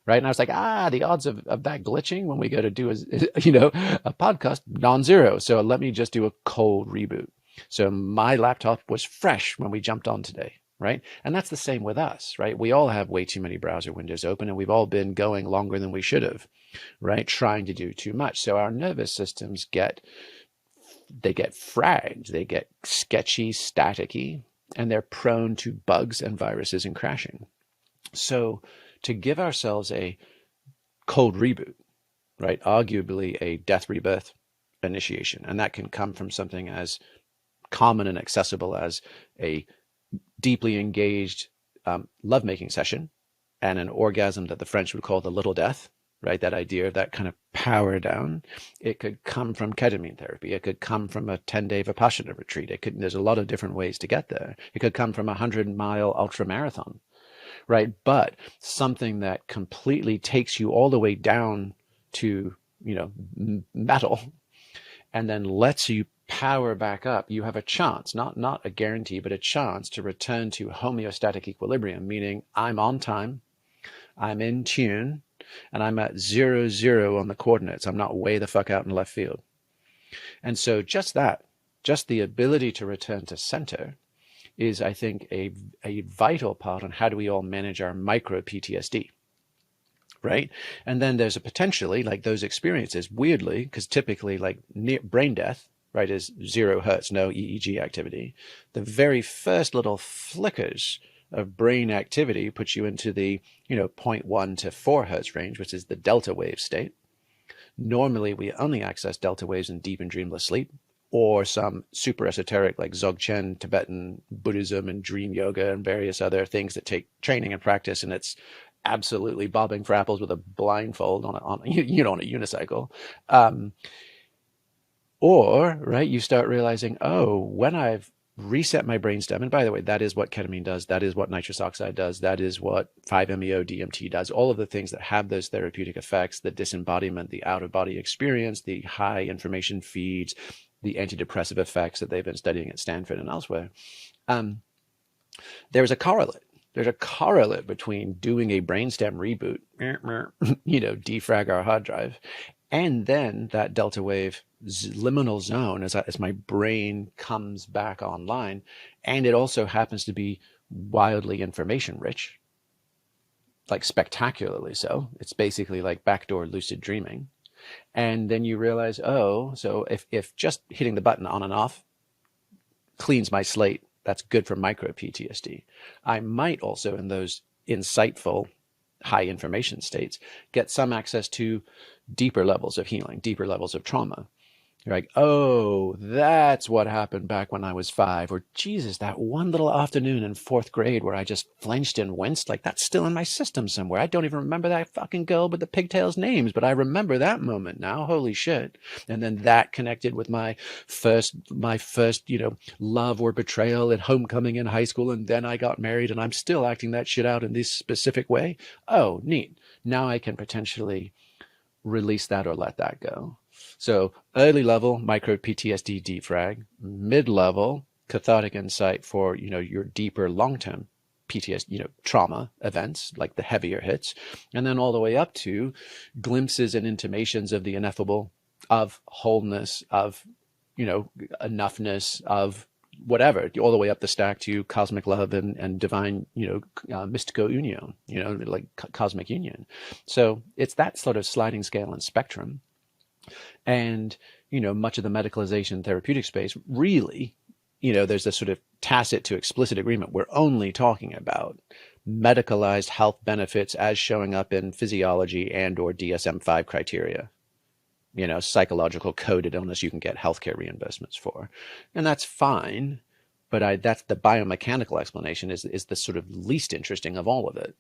right? And I was like, the odds of that glitching when we go to do a podcast, non-zero. So let me just do a cold reboot. So my laptop was fresh when we jumped on today, right? And that's the same with us, right? We all have way too many browser windows open and we've all been going longer than we should have, right? Trying to do too much. So our nervous systems get fragged, they get sketchy, staticky, and they're prone to bugs and viruses and crashing. So to give ourselves a cold reboot, right? Arguably a death rebirth initiation. And that can come from something as common and accessible as a deeply engaged lovemaking session and an orgasm that the French would call the little death, right? That idea of that kind of power down. It could come from ketamine therapy. It could come from a 10-day Vipassana retreat. There's a lot of different ways to get there. It could come from a 100-mile ultra marathon, right? But something that completely takes you all the way down to, metal and then lets you power back up. You have a chance, not a guarantee, but a chance to return to homeostatic equilibrium, meaning I'm on time, I'm in tune, and I'm at 0, on the coordinates. I'm not way the fuck out in left field. And so just the ability to return to center is, I think, a vital part on how do we all manage our micro PTSD, right? And then there's a potentially, like those experiences, weirdly, because typically like brain death, right, is 0 hertz, no EEG activity. The very first little flickers of brain activity puts you into the 0.1 to 4 hertz range, which is the delta wave state. Normally, we only access delta waves in deep and dreamless sleep, or some super esoteric like Dzogchen, Tibetan Buddhism, and dream yoga, and various other things that take training and practice, and it's absolutely bobbing for apples with a blindfold on a unicycle. Or, right, you start realizing, when I've reset my brainstem, and by the way, that is what ketamine does, that is what nitrous oxide does, that is what 5-MeO DMT does, all of the things that have those therapeutic effects, the disembodiment, the out-of-body experience, the high information feeds, the antidepressive effects that they've been studying at Stanford and elsewhere. There's a correlate, there's a correlate between doing a brainstem reboot, defrag our hard drive, and then that delta wave liminal zone as my brain comes back online. And it also happens to be wildly information rich, like spectacularly so. It's basically like backdoor lucid dreaming. And then you realize, oh, so if just hitting the button on and off cleans my slate, that's good for micro PTSD. I might also, in those insightful high information states, get some access to deeper levels of healing, deeper levels of trauma. You're like, oh, that's what happened back when I was 5. Or, Jesus, that one little afternoon in 4th grade where I just flinched and winced, like that's still in my system somewhere. I don't even remember that fucking girl with the pigtails names, but I remember that moment now. Holy shit. And then that connected with my first, love or betrayal at homecoming in high school. And then I got married and I'm still acting that shit out in this specific way. Oh, neat. Now I can potentially release that or let that go. So early level micro PTSD defrag, mid level cathartic insight for your deeper long term PTSD trauma events like the heavier hits, and then all the way up to glimpses and intimations of the ineffable, of wholeness, of enoughness, of whatever, all the way up the stack to cosmic love and divine mystico union, like cosmic union. So it's that sort of sliding scale and spectrum. And, much of the medicalization therapeutic space really, there's this sort of tacit to explicit agreement. We're only talking about medicalized health benefits as showing up in physiology and or DSM-5 criteria, psychological coded illness you can get healthcare reimbursements for. And that's fine. But that's the biomechanical explanation is the sort of least interesting of all of it.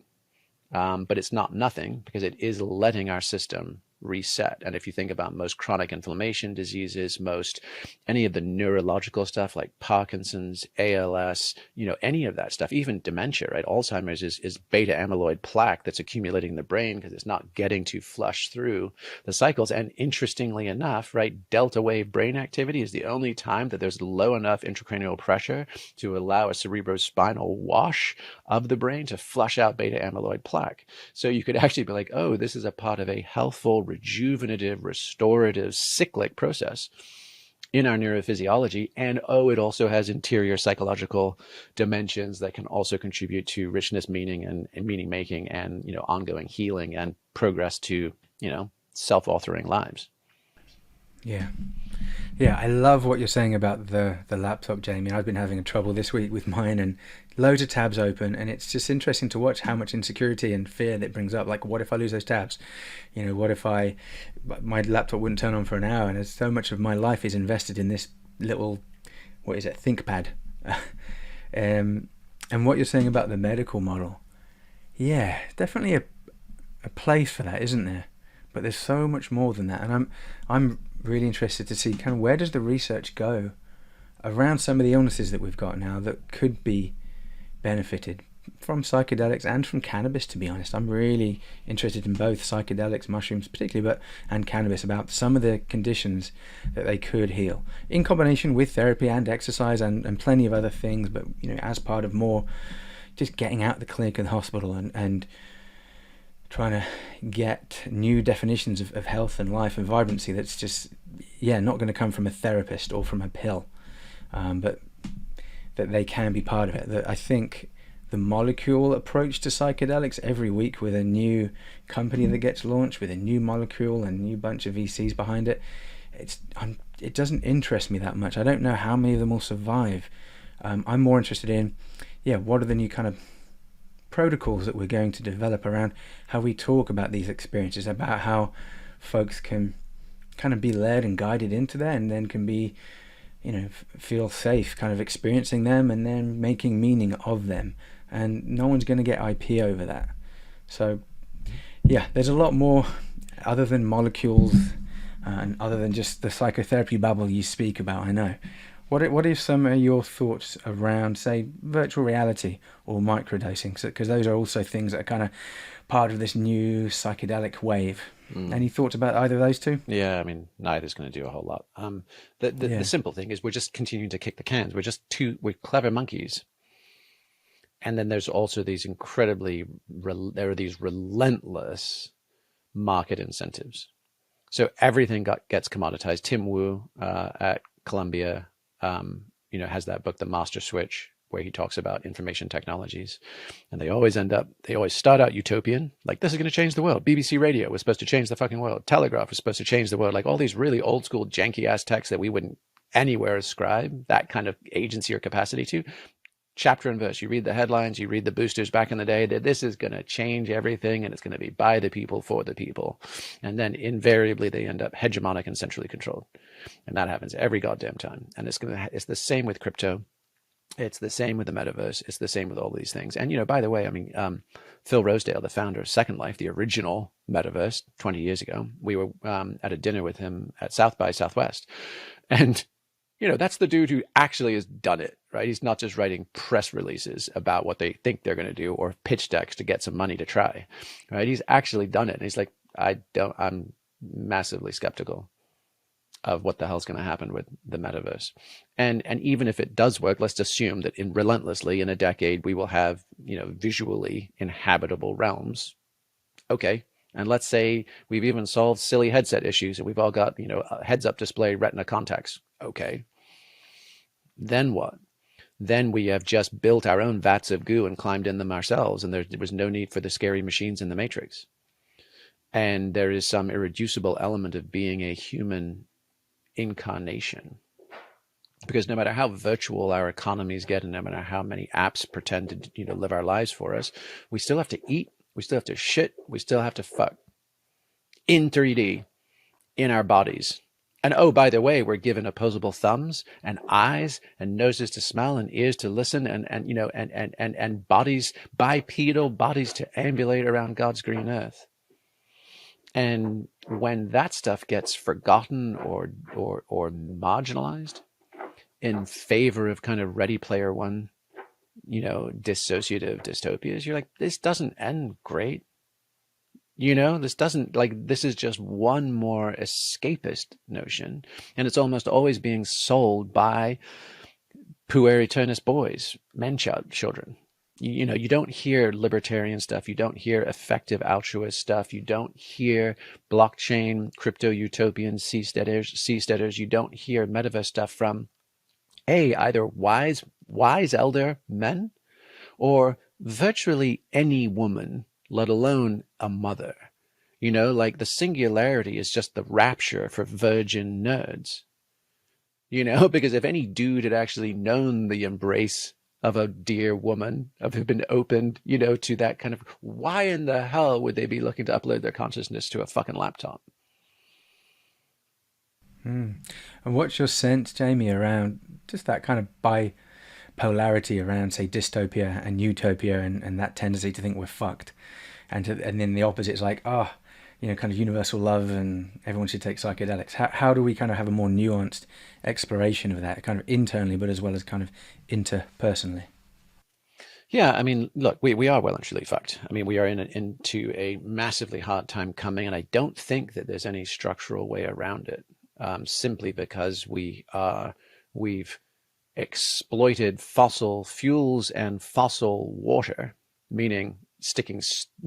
But it's not nothing because it is letting our system reset. And if you think about most chronic inflammation diseases, most any of the neurological stuff like Parkinson's, ALS, any of that stuff, even dementia, right? Alzheimer's is beta amyloid plaque that's accumulating in the brain because it's not getting to flush through the cycles. And interestingly enough, right, delta wave brain activity is the only time that there's low enough intracranial pressure to allow a cerebrospinal wash of the brain to flush out beta amyloid plaque. So you could actually be like, oh, this is a part of a healthful, rejuvenative, restorative, cyclic process in our neurophysiology. And it also has interior psychological dimensions that can also contribute to richness, meaning and meaning making and, ongoing healing and progress to, self-authoring lives. Yeah. Yeah, I love what you're saying about the laptop, Jamie. I've been having trouble this week with mine and loads of tabs open, and it's just interesting to watch how much insecurity and fear that brings up. Like, what if I lose those tabs? What if my laptop wouldn't turn on for an hour? And so much of my life is invested in this little, ThinkPad. And what you're saying about the medical model, yeah, definitely a place for that, isn't there? But there's so much more than that, and I'm really interested to see kind of where does the research go around some of the illnesses that we've got now that could be benefited from psychedelics and from cannabis. To be honest, I'm really interested in both psychedelics, mushrooms particularly, and cannabis, about some of the conditions that they could heal in combination with therapy and exercise and plenty of other things, but as part of more just getting out of the clinic and the hospital and trying to get new definitions of health and life and vibrancy that's just, not going to come from a therapist or from a pill, but that they can be part of it. That I think the molecule approach to psychedelics every week with a new company that gets launched with a new molecule and a new bunch of VCs behind it, it doesn't interest me that much. I don't know how many of them will survive. I'm more interested in, what are the new kind of protocols that we're going to develop around how we talk about these experiences, about how folks can kind of be led and guided into that and then can be, feel safe kind of experiencing them and then making meaning of them. And no one's going to get IP over that. So, there's a lot more other than molecules and other than just the psychotherapy bubble you speak about, I know. What are some of your thoughts around, say, virtual reality or microdosing? Because those are also things that are kind of part of this new psychedelic wave. Any thoughts about either of those two? Yeah, I mean, neither's going to do a whole lot. The simple thing is we're just continuing to kick the cans. We're clever monkeys And then there's also these there are these relentless market incentives. So everything gets commoditized. Tim Wu at Columbia, has that book, The Master Switch, where he talks about information technologies. And they always start out utopian, like this is going to change the world. BBC Radio was supposed to change the fucking world. Telegraph was supposed to change the world. Like all these really old school janky ass texts that we wouldn't anywhere ascribe that kind of agency or capacity to. Chapter and verse, you read the headlines, you read the boosters back in the day, that this is going to change everything and it's going to be by the people, for the people. And then invariably they end up hegemonic and centrally controlled. And that happens every goddamn time. And it's the same with crypto. It's the same with the metaverse. It's the same with all these things. And, by the way, Phil Rosedale, the founder of Second Life, the original metaverse 20 years ago, we were at a dinner with him at South by Southwest. And that's the dude who actually has done it, right? He's not just writing press releases about what they think they're going to do or pitch decks to get some money to try, right? He's actually done it. And he's like, I'm massively skeptical of what the hell's going to happen with the metaverse. And even if it does work, let's assume that relentlessly in a decade, we will have, visually inhabitable realms. Okay. And let's say we've even solved silly headset issues and we've all got, heads up display retina contacts. Okay. Then what? Then we have just built our own vats of goo and climbed in them ourselves. And there was no need for the scary machines in the Matrix. And there is some irreducible element of being a human incarnation. Because no matter how virtual our economies get and no matter how many apps pretend to live our lives for us, we still have to eat, we still have to shit, we still have to fuck in 3D in our bodies. And oh, by the way, we're given opposable thumbs and eyes and noses to smell and ears to listen and bodies, bipedal bodies to ambulate around God's green earth. And when that stuff gets forgotten or marginalized in favor of kind of Ready Player One, dissociative dystopias, you're like, this doesn't end great. This is just one more escapist notion. And it's almost always being sold by pueriternus boys, children. You don't hear libertarian stuff. You don't hear effective altruist stuff. You don't hear blockchain, crypto utopian seasteaders. You don't hear metaverse stuff from, either wise elder men or virtually any woman, let alone a mother. The singularity is just the rapture for virgin nerds. Because if any dude had actually known the embrace of a dear woman, of have been opened, to that kind of, why in the hell would they be looking to upload their consciousness to a fucking laptop? And what's your sense, Jamie, around just that kind of bipolarity around, say, dystopia and utopia and that tendency to think we're fucked? And then the opposite is like, kind of universal love and everyone should take psychedelics. How do we kind of have a more nuanced exploration of that, kind of internally, but as well as kind of interpersonally? Yeah, look, we are well and truly fucked. We are into a massively hard time coming, and I don't think that there's any structural way around it, simply because we've exploited fossil fuels and fossil water, meaning sticking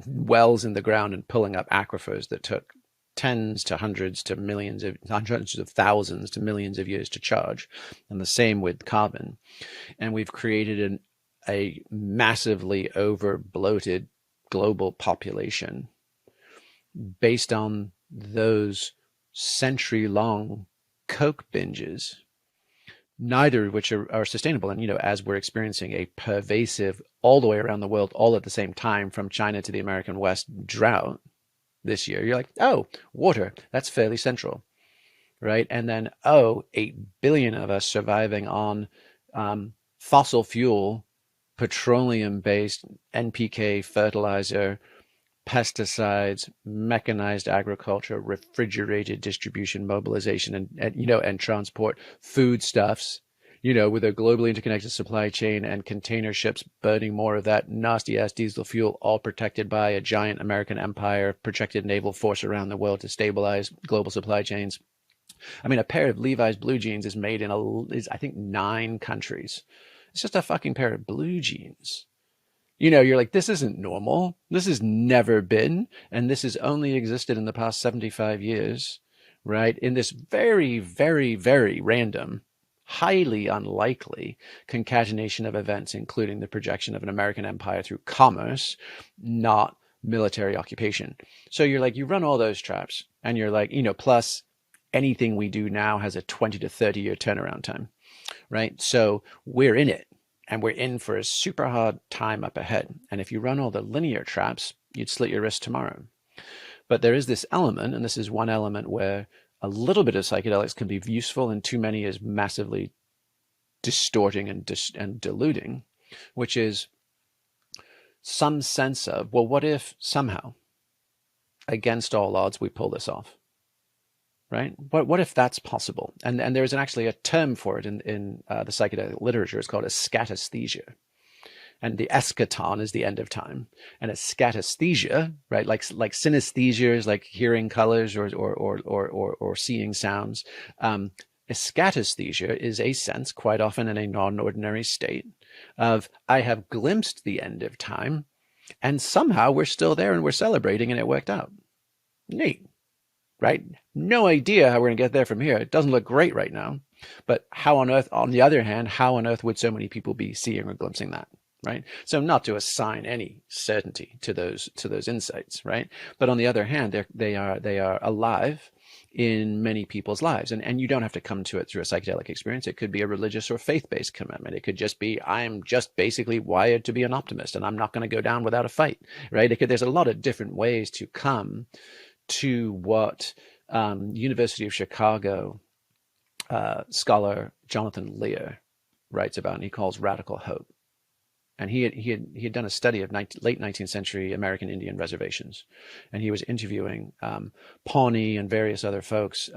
wells in the ground and pulling up aquifers that took tens to hundreds to millions of thousands to millions of years to charge. And the same with carbon. And we've created a massively over bloated global population based on those century-long Coke binges, neither of which are sustainable. And, as we're experiencing a pervasive, all the way around the world, all at the same time, from China to the American West drought this year, you're like, oh, water, that's fairly central, right? And then, 8 billion of us surviving on fossil fuel, petroleum-based NPK fertilizer, pesticides, mechanized agriculture, refrigerated distribution, mobilization, and transport, foodstuffs, with a globally interconnected supply chain and container ships burning more of that nasty ass diesel fuel, all protected by a giant American empire, projected naval force around the world to stabilize global supply chains. A pair of Levi's blue jeans is made in I think 9 countries. It's just a fucking pair of blue jeans. You're like, this isn't normal. This has never been, and this has only existed in the past 75 years, right? In this very, very, very random, highly unlikely concatenation of events, including the projection of an American empire through commerce, not military occupation. So you're like, you run all those traps, and you're like, plus anything we do now has a 20 to 30-year turnaround time, right? So we're in it, and we're in for a super hard time up ahead. And if you run all the linear traps, you'd slit your wrist tomorrow. But there is this element, and this is one element where a little bit of psychedelics can be useful and too many is massively distorting and diluting, which is some sense of, well, what if somehow, against all odds, we pull this off? Right? What if that's possible? And there's actually a term for it in the psychedelic literature. It's called escatothesia. And the eschaton is the end of time. And escatothesia, right? Like synesthesia is like hearing colors or seeing sounds. Eschatothesia is a sense, quite often in a non-ordinary state, of I have glimpsed the end of time, and somehow we're still there and we're celebrating and it worked out. Neat. Right? No idea how we're going to get there from here. It doesn't look great right now. But how on earth, on the other hand, how on earth would so many people be seeing or glimpsing that? Right? So not to assign any certainty to those insights, right? But on the other hand, they are alive in many people's lives. And you don't have to come to it through a psychedelic experience. It could be a religious or faith-based commitment. It could just be, I'm just basically wired to be an optimist and I'm not going to go down without a fight, right? There's a lot of different ways to come to what University of Chicago scholar Jonathan Lear writes about, and he calls radical hope. And he had done a study of late 19th century American Indian reservations, and he was interviewing Pawnee and various other folks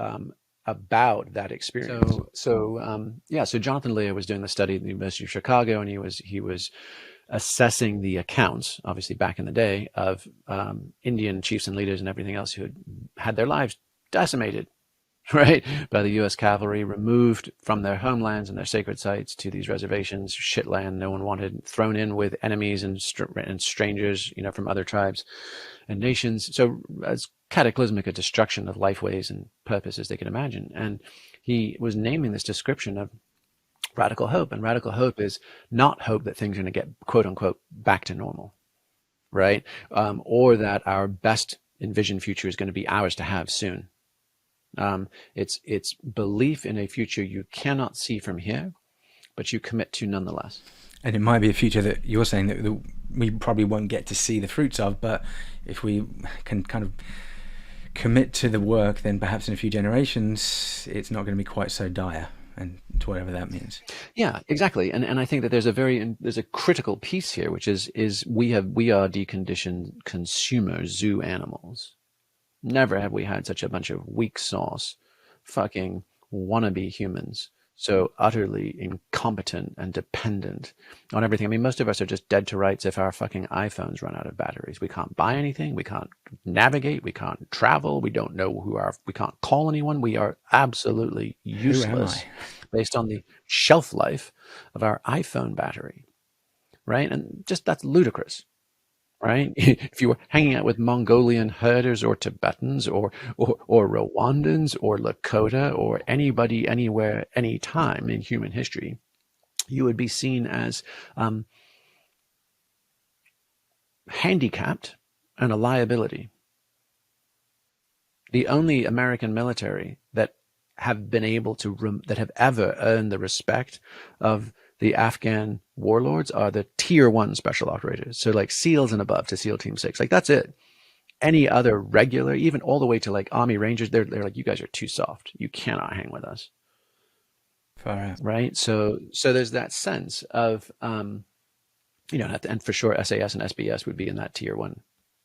about that experience. So Jonathan Lear was doing the study at the University of Chicago, and he was assessing the accounts, obviously back in the day, of Indian chiefs and leaders and everything else who had their lives decimated, right, by the U.S. cavalry, removed from their homelands and their sacred sites to these reservations, shit land no one wanted, thrown in with enemies and strangers, from other tribes and nations. So as cataclysmic a destruction of lifeways and purpose as they could imagine. And he was naming this description of radical hope. And radical hope is not hope that things are going to get, quote unquote, back to normal, right? Or that our best envisioned future is going to be ours to have soon. It's belief in a future you cannot see from here, but you commit to nonetheless. And it might be a future that you're saying that we probably won't get to see the fruits of, but if we can kind of commit to the work, then perhaps in a few generations, it's not going to be quite so dire. And to whatever that means. Yeah, exactly. And I think that there's a critical piece here, which is we are deconditioned consumer zoo animals. Never have we had such a bunch of weak sauce, fucking wannabe humans, so utterly incompetent and dependent on everything. I mean, most of us are just dead to rights if our fucking iPhones run out of batteries. We can't buy anything. We can't navigate. We can't travel. We don't know we can't call anyone. We are absolutely useless based on the shelf life of our iPhone battery, right? And just that's ludicrous. Right? If you were hanging out with Mongolian herders or Tibetans or Rwandans or Lakota or anybody, anywhere, anytime in human history, you would be seen as handicapped and a liability. The only American military that have been able to, that have ever earned the respect of the Afghan warlords are the tier 1 special operators. So like SEALs and above to SEAL Team 6. Like that's it. Any other regular, even all the way to like Army Rangers, they're like, you guys are too soft. You cannot hang with us. Far out. Right? So there's that sense of, and for sure SAS and SBS would be in that tier 1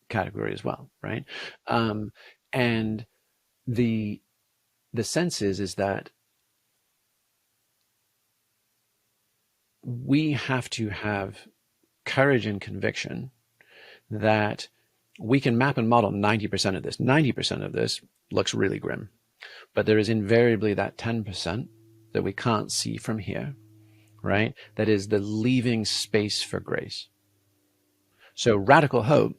category as well. Right? And the sense is that we have to have courage and conviction that we can map and model 90% of this. 90% of this looks really grim, but there is invariably that 10% that we can't see from here, right? That is the leaving space for grace, So radical hope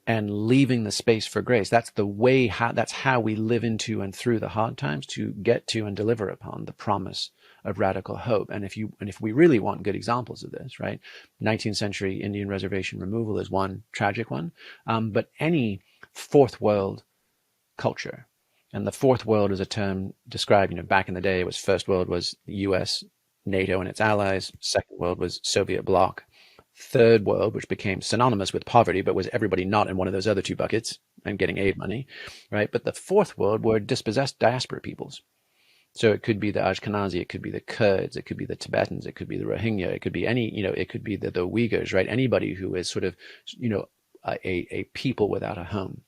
and leaving the space for grace. That's the way, that's how we live into and through the hard times to get to and deliver upon the promise of radical hope. And if we really want good examples of this, right? 19th century Indian reservation removal is one tragic one. But any fourth world culture, and the fourth world is a term described, back in the day, it was first world was the US, NATO and its allies. Second world was Soviet bloc. Third world, which became synonymous with poverty, but was everybody not in one of those other two buckets and getting aid money, right? But the fourth world were dispossessed diaspora peoples. So it could be the Ashkenazi, it could be the Kurds, it could be the Tibetans, it could be the Rohingya, it could be any, it could be the Uyghurs, right? Anybody who is sort of, a people without a home.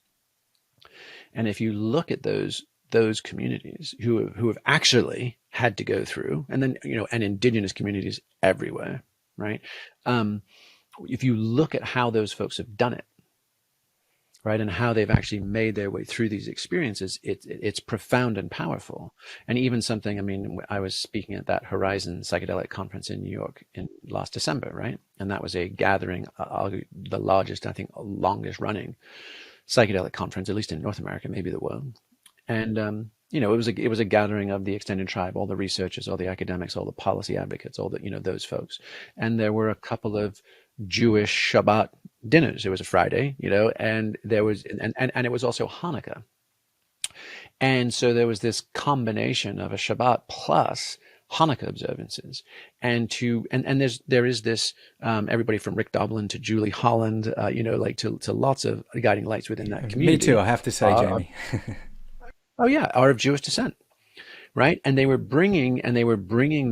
And if you look at those communities who have actually had to go through, and then, and indigenous communities everywhere, right? If you look at how those folks have done it, right, and how they've actually made their way through these experiences, it's profound and powerful. And even something, I was speaking at that Horizon Psychedelic conference in New York in last December, right? And that was a gathering, the largest, I think, longest running psychedelic conference, at least in North America, maybe the world. And it was a gathering of the extended tribe, all the researchers, all the academics, all the policy advocates, all the those folks. And there were a couple of Jewish Shabbat dinners. It was a Friday, and there was and it was also Hanukkah. And so there was this combination of a Shabbat plus Hanukkah observances, and there is this everybody from Rick Doblin to Julie Holland, to lots of guiding lights within that community. Me too, I have to say, Jamie. Are of Jewish descent, right? And they were bringing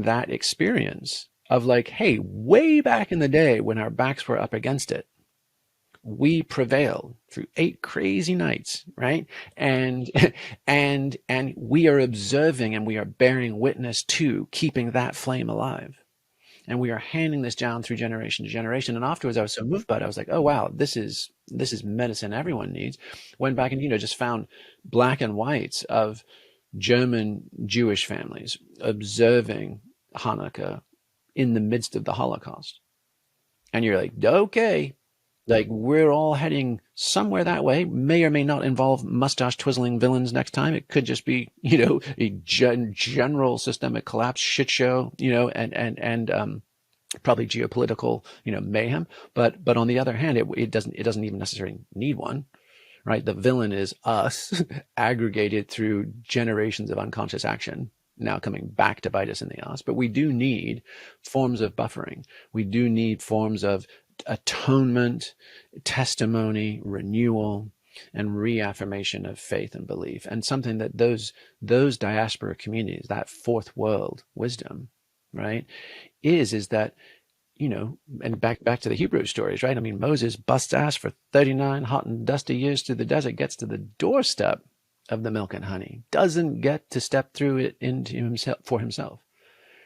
that experience of like, hey, way back in the day when our backs were up against it, we prevailed through 8 crazy nights, right? And we are observing and we are bearing witness to keeping that flame alive. And we are handing this down through generation to generation. And afterwards I was so moved by it. I was like, oh wow, this is medicine everyone needs. Went back and, just found black and whites of German Jewish families observing Hanukkah in the midst of the Holocaust. And you're like, okay, like we're all heading somewhere that way. May or may not involve mustache twizzling villains next time. It could just be, a general systemic collapse shit show, and probably geopolitical, mayhem. But on the other hand, it doesn't even necessarily need one, right? The villain is us aggregated through generations of unconscious action, now coming back to bite us in the ass. But we do need forms of buffering. We do need forms of atonement, testimony, renewal, and reaffirmation of faith and belief. And something that those diaspora communities, that fourth world wisdom, right, is that, and back to the Hebrew stories, right? Moses busts ass for 39 hot and dusty years through the desert, gets to the doorstep of the milk and honey, doesn't get to step through it into himself for himself,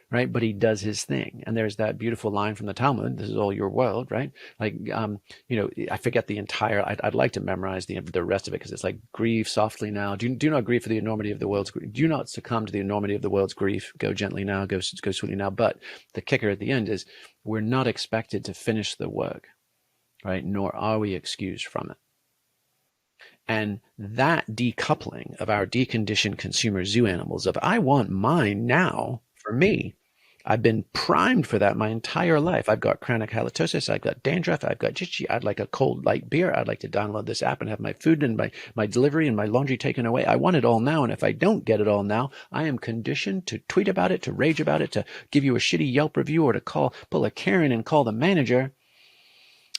right? But he does his thing. And there's that beautiful line from the Talmud, this is all your world, right? Like, I forget the entire, I'd like to memorize the rest of it, because it's like, grieve softly now. Do not grieve for the enormity of the world's grief. Do not succumb to the enormity of the world's grief. Go gently now, go sweetly now. But the kicker at the end is, we're not expected to finish the work, right? Nor are we excused from it. And that decoupling of our deconditioned consumer zoo animals of, I want mine now for me. I've been primed for that my entire life. I've got chronic halitosis. I've got dandruff. I've got itchy. I'd like a cold light beer. I'd like to download this app and have my food and my delivery and my laundry taken away. I want it all now. And if I don't get it all now, I am conditioned to tweet about it, to rage about it, to give you a shitty Yelp review, or to pull a Karen and call the manager.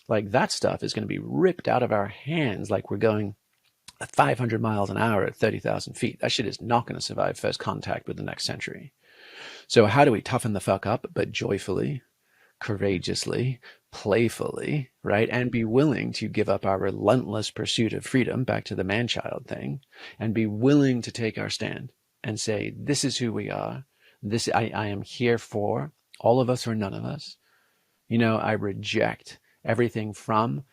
Like, that stuff is going to be ripped out of our hands like we're going 500 miles an hour at 30,000 feet. That shit is not going to survive first contact with the next century. So how do we toughen the fuck up, but joyfully, courageously, playfully, right? And be willing to give up our relentless pursuit of freedom, back to the man-child thing, and be willing to take our stand and say, this is who we are. This I am here for, all of us or none of us. I reject everything from,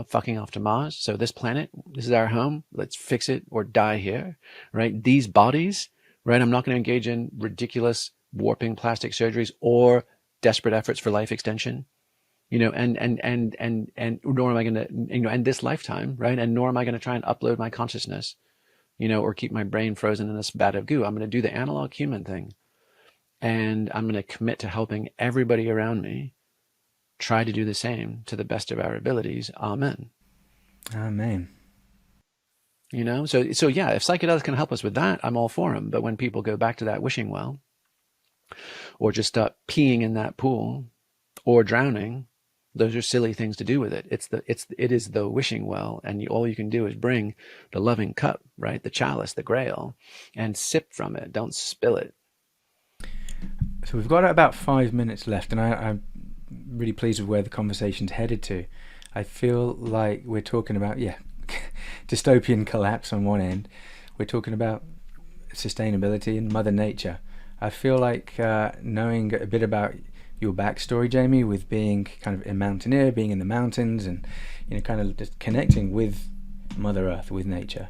fucking off to Mars. So this planet, this is our home. Let's fix it or die here, right? These bodies, right? I'm not going to engage in ridiculous warping plastic surgeries or desperate efforts for life extension. and nor am I going to, end this lifetime, right? And nor am I going to try and upload my consciousness, or keep my brain frozen in this vat of goo. I'm going to do the analog human thing. And I'm going to commit to helping everybody around me try to do the same to the best of our abilities. Amen. Amen. So yeah, if psychedelics can help us with that, I'm all for them. But when people go back to that wishing well, or just start peeing in that pool, or drowning, those are silly things to do with it. It is the wishing well, and all you can do is bring the loving cup, right, the chalice, the grail, and sip from it. Don't spill it. So we've got about 5 minutes left, and I'm really pleased with where the conversation's headed to. I feel like we're talking about, dystopian collapse on one end. We're talking about sustainability and Mother Nature. I feel like knowing a bit about your backstory, Jamie, with being kind of a mountaineer, being in the mountains, and kind of just connecting with Mother Earth, with nature.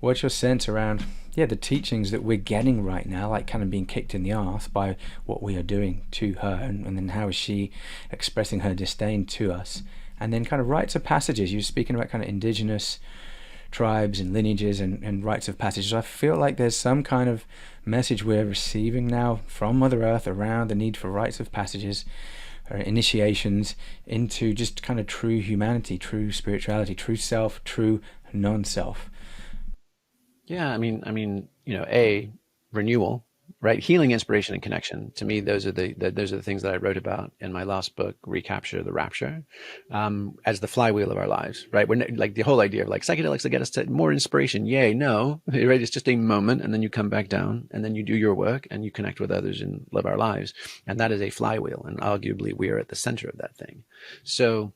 What's your sense around the teachings that we're getting right now, like kind of being kicked in the arse by what we are doing to her, and then how is she expressing her disdain to us? And then kind of rites of passages. You're speaking about kind of indigenous tribes and lineages and rites of passages. I feel like there's some kind of message we're receiving now from Mother Earth around the need for rites of passages, or initiations into just kind of true humanity, true spirituality, true self, true non-self. Yeah, I mean, renewal, right? Healing, inspiration, and connection. To me, those are the things that I wrote about in my last book, Recapture the Rapture, as the flywheel of our lives, right? We're like the whole idea of like psychedelics that get us to more inspiration. Yay, no, right? It's just a moment, and then you come back down, and then you do your work, and you connect with others and live our lives, and that is a flywheel, and arguably we are at the center of that thing. So,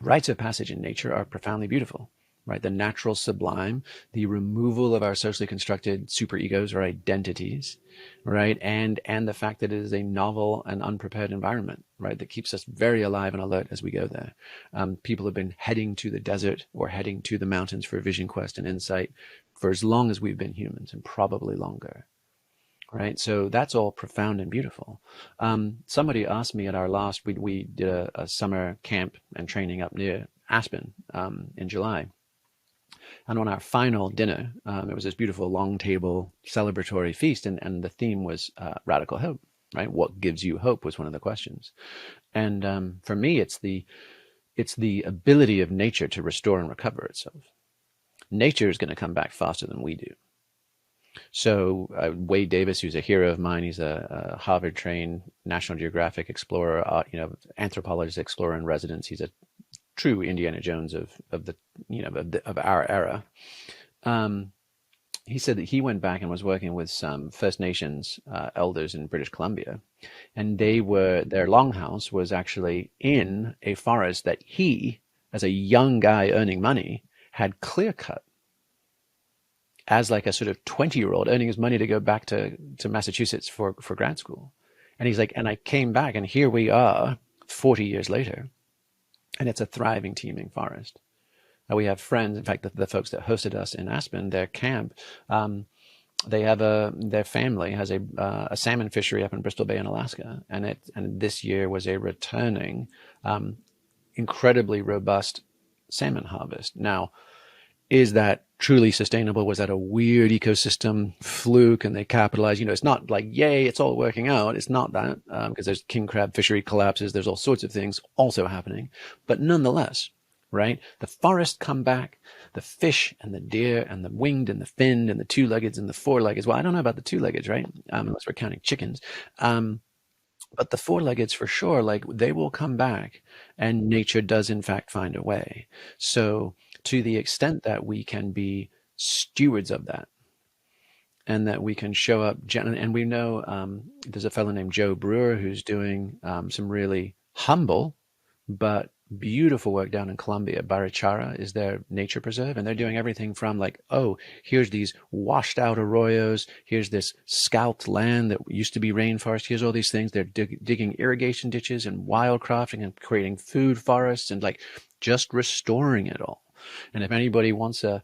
rites of passage in nature are profoundly beautiful. Right, the natural sublime, the removal of our socially constructed superegos or identities, right, and the fact that it is a novel and unprepared environment, right, that keeps us very alive and alert as we go there. People have been heading to the desert or heading to the mountains for vision quest and insight for as long as we've been humans, and probably longer. Right, so that's all profound and beautiful. Somebody asked me at our last, we did a summer camp and training up near Aspen in July. And on our final dinner, it was this beautiful long table celebratory feast, and the theme was radical hope, right? What gives you hope was one of the questions. And for me, it's the ability of nature to restore and recover itself. Nature is going to come back faster than we do. So Wade Davis, who's a hero of mine, he's a Harvard-trained National Geographic explorer, anthropologist, explorer in residence. He's a true Indiana Jones of our era. He said that he went back and was working with some First Nations elders in British Columbia, and their longhouse was actually in a forest that he, as a young guy earning money, had clear cut as like a sort of 20-year-old earning his money to go back to Massachusetts for grad school. And he's like, and I came back, and here we are 40 years later. And it's a thriving, teeming forest. We have friends, in fact, the folks that hosted us in Aspen, their camp, they have their family has a salmon fishery up in Bristol Bay in Alaska, and this year was a returning, incredibly robust salmon harvest. Now, is that truly sustainable? Was that a weird ecosystem fluke and they capitalized? It's not like, yay, it's all working out. It's not that, because there's king crab fishery collapses. There's all sorts of things also happening. But nonetheless, right, the forests come back, the fish and the deer and the winged and the finned and the two-leggeds and the four-leggeds. Well, I don't know about the two-leggeds, right? Unless we're counting chickens. But the four-leggeds for sure, like they will come back, and nature does in fact find a way. So to the extent that we can be stewards of that, and that we can show up, and we know there's a fellow named Joe Brewer who's doing some really humble but beautiful work down in Colombia. Barichara is their nature preserve, and they're doing everything from like, oh, here's these washed out arroyos, here's this scalped land that used to be rainforest, here's all these things. They're digging irrigation ditches and wildcrafting and creating food forests and like just restoring it all. And if anybody wants a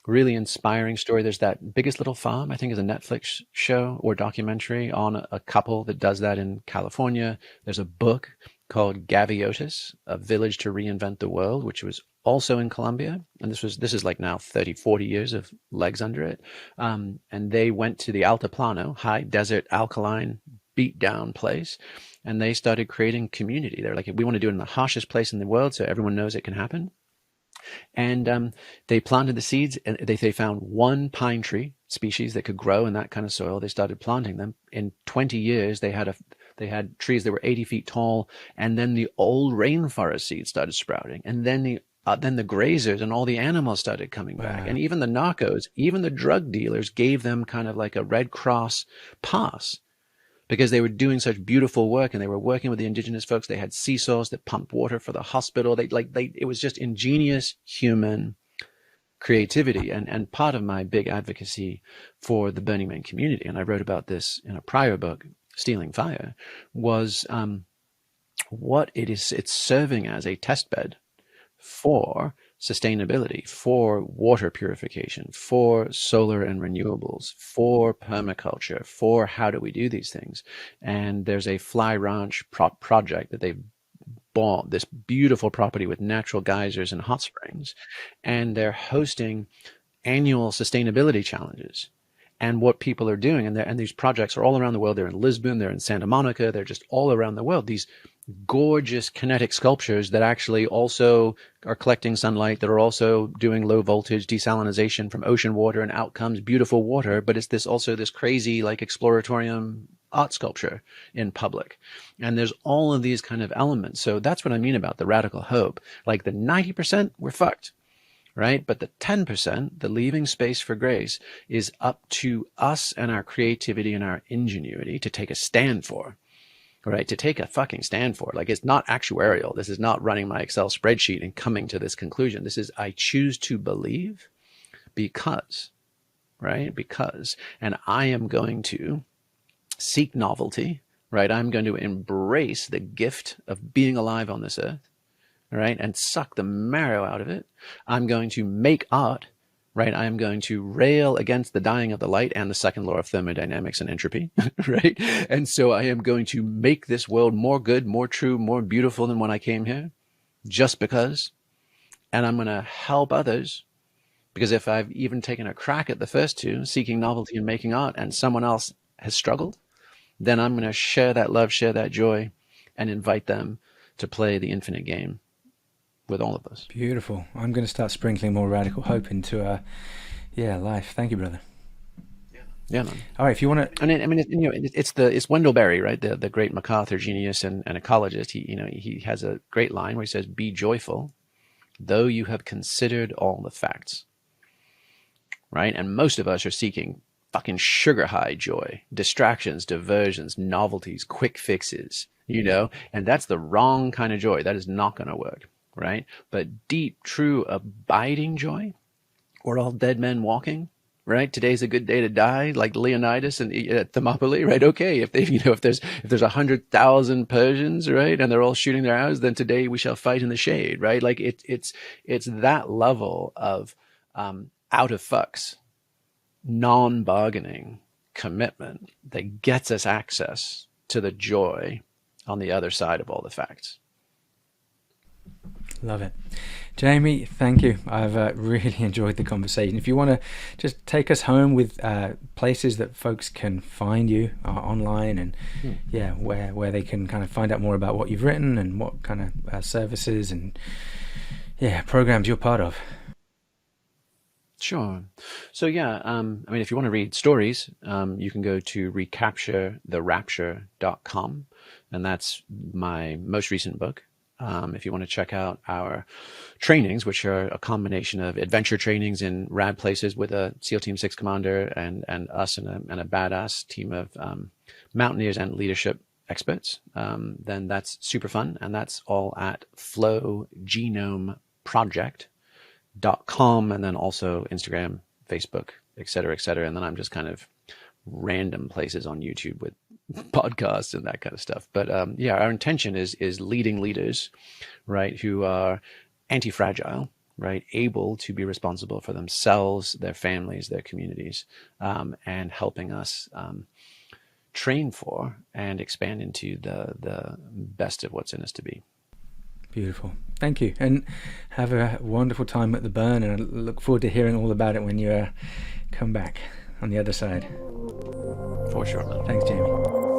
really inspiring story, there's that Biggest Little Farm, I think is a Netflix show or documentary on a couple that does that in California. There's a book called Gaviotis, A Village to Reinvent the World, which was also in Colombia. And this is like now 30, 40 years of legs under it. And they went to the Altiplano, high desert, alkaline, beat down place. And they started creating community. They're like, we want to do it in the harshest place in the world so everyone knows it can happen. And they planted the seeds, and they found one pine tree species that could grow in that kind of soil. They started planting them. In 20 years, they had trees that were 80 feet tall, and then the old rainforest seeds started sprouting, and then the grazers and all the animals started coming back. And even the narcos, even the drug dealers gave them kind of like a Red Cross pass, because they were doing such beautiful work and they were working with the indigenous folks. They had seesaws that pumped water for the hospital. It was just ingenious human creativity. And part of my big advocacy for the Burning Man community, and I wrote about this in a prior book, Stealing Fire, was what it is. It's serving as a test bed for sustainability, for water purification, for solar and renewables, for permaculture, for how do we do these things. And there's a fly ranch project that they've bought, this beautiful property with natural geysers and hot springs, and they're hosting annual sustainability challenges. And what people are doing, and these projects are all around the world. They're in Lisbon, they're in Santa Monica, they're just all around the world. These gorgeous kinetic sculptures that actually also are collecting sunlight, that are also doing low voltage desalination from ocean water, and out comes beautiful water. But it's this crazy like exploratorium art sculpture in public. And there's all of these kind of elements. So that's what I mean about the radical hope. Like the 90%, we're fucked. Right? But the 10%, the leaving space for grace, is up to us and our creativity and our ingenuity to take a stand for. Right? To take a fucking stand for. Like, it's not actuarial. This is not running my Excel spreadsheet and coming to this conclusion. This is, I choose to believe because, right? Because, and I am going to seek novelty, right? I'm going to embrace the gift of being alive on this earth. Right, and suck the marrow out of it. I'm going to make art, right? I am going to rail against the dying of the light and the second law of thermodynamics and entropy, right? And so I am going to make this world more good, more true, more beautiful than when I came here, just because. And I'm going to help others, because if I've even taken a crack at the first two, seeking novelty and making art, and someone else has struggled, then I'm going to share that love, share that joy, and invite them to play the infinite game with all of us. Beautiful. I'm going to start sprinkling more radical hope into life. Thank you, brother. Yeah, man. All right, if you want to, it's Wendell Berry, right? The great MacArthur genius and ecologist. He has a great line where he says, "Be joyful, though you have considered all the facts." Right, and most of us are seeking fucking sugar high joy, distractions, diversions, novelties, quick fixes, and that's the wrong kind of joy. That is not going to work. Right? But deep, true, abiding joy, we're all dead men walking, right? Today's a good day to die, like Leonidas and Thermopylae, right? Okay, if there's 100,000 Persians, right, and they're all shooting their arrows, then today we shall fight in the shade, right? Like it's that level of out of fucks, non-bargaining commitment that gets us access to the joy on the other side of all the facts. Love it. Jamie, thank you. I've really enjoyed the conversation. If you want to just take us home with places that folks can find you online, and where they can kind of find out more about what you've written and what kind of services and programs you're part of. Sure. So if you want to read stories, you can go to recapturetherapture.com, and that's my most recent book. If you want to check out our trainings, which are a combination of adventure trainings in rad places with a SEAL Team 6 commander and us and a badass team of mountaineers and leadership experts, then that's super fun. And that's all at Flow Genome Project.com, and then also Instagram, Facebook, et cetera, et cetera. And then I'm just kind of random places on YouTube with podcasts and that kind of stuff. But our intention is leading leaders, right, who are anti-fragile, right, able to be responsible for themselves, their families, their communities, and helping us train for and expand into the best of what's in us to be. Beautiful. Thank you. And have a wonderful time at the burn, and I look forward to hearing all about it when you come back on the other side. For sure, man. Thanks, Jamie.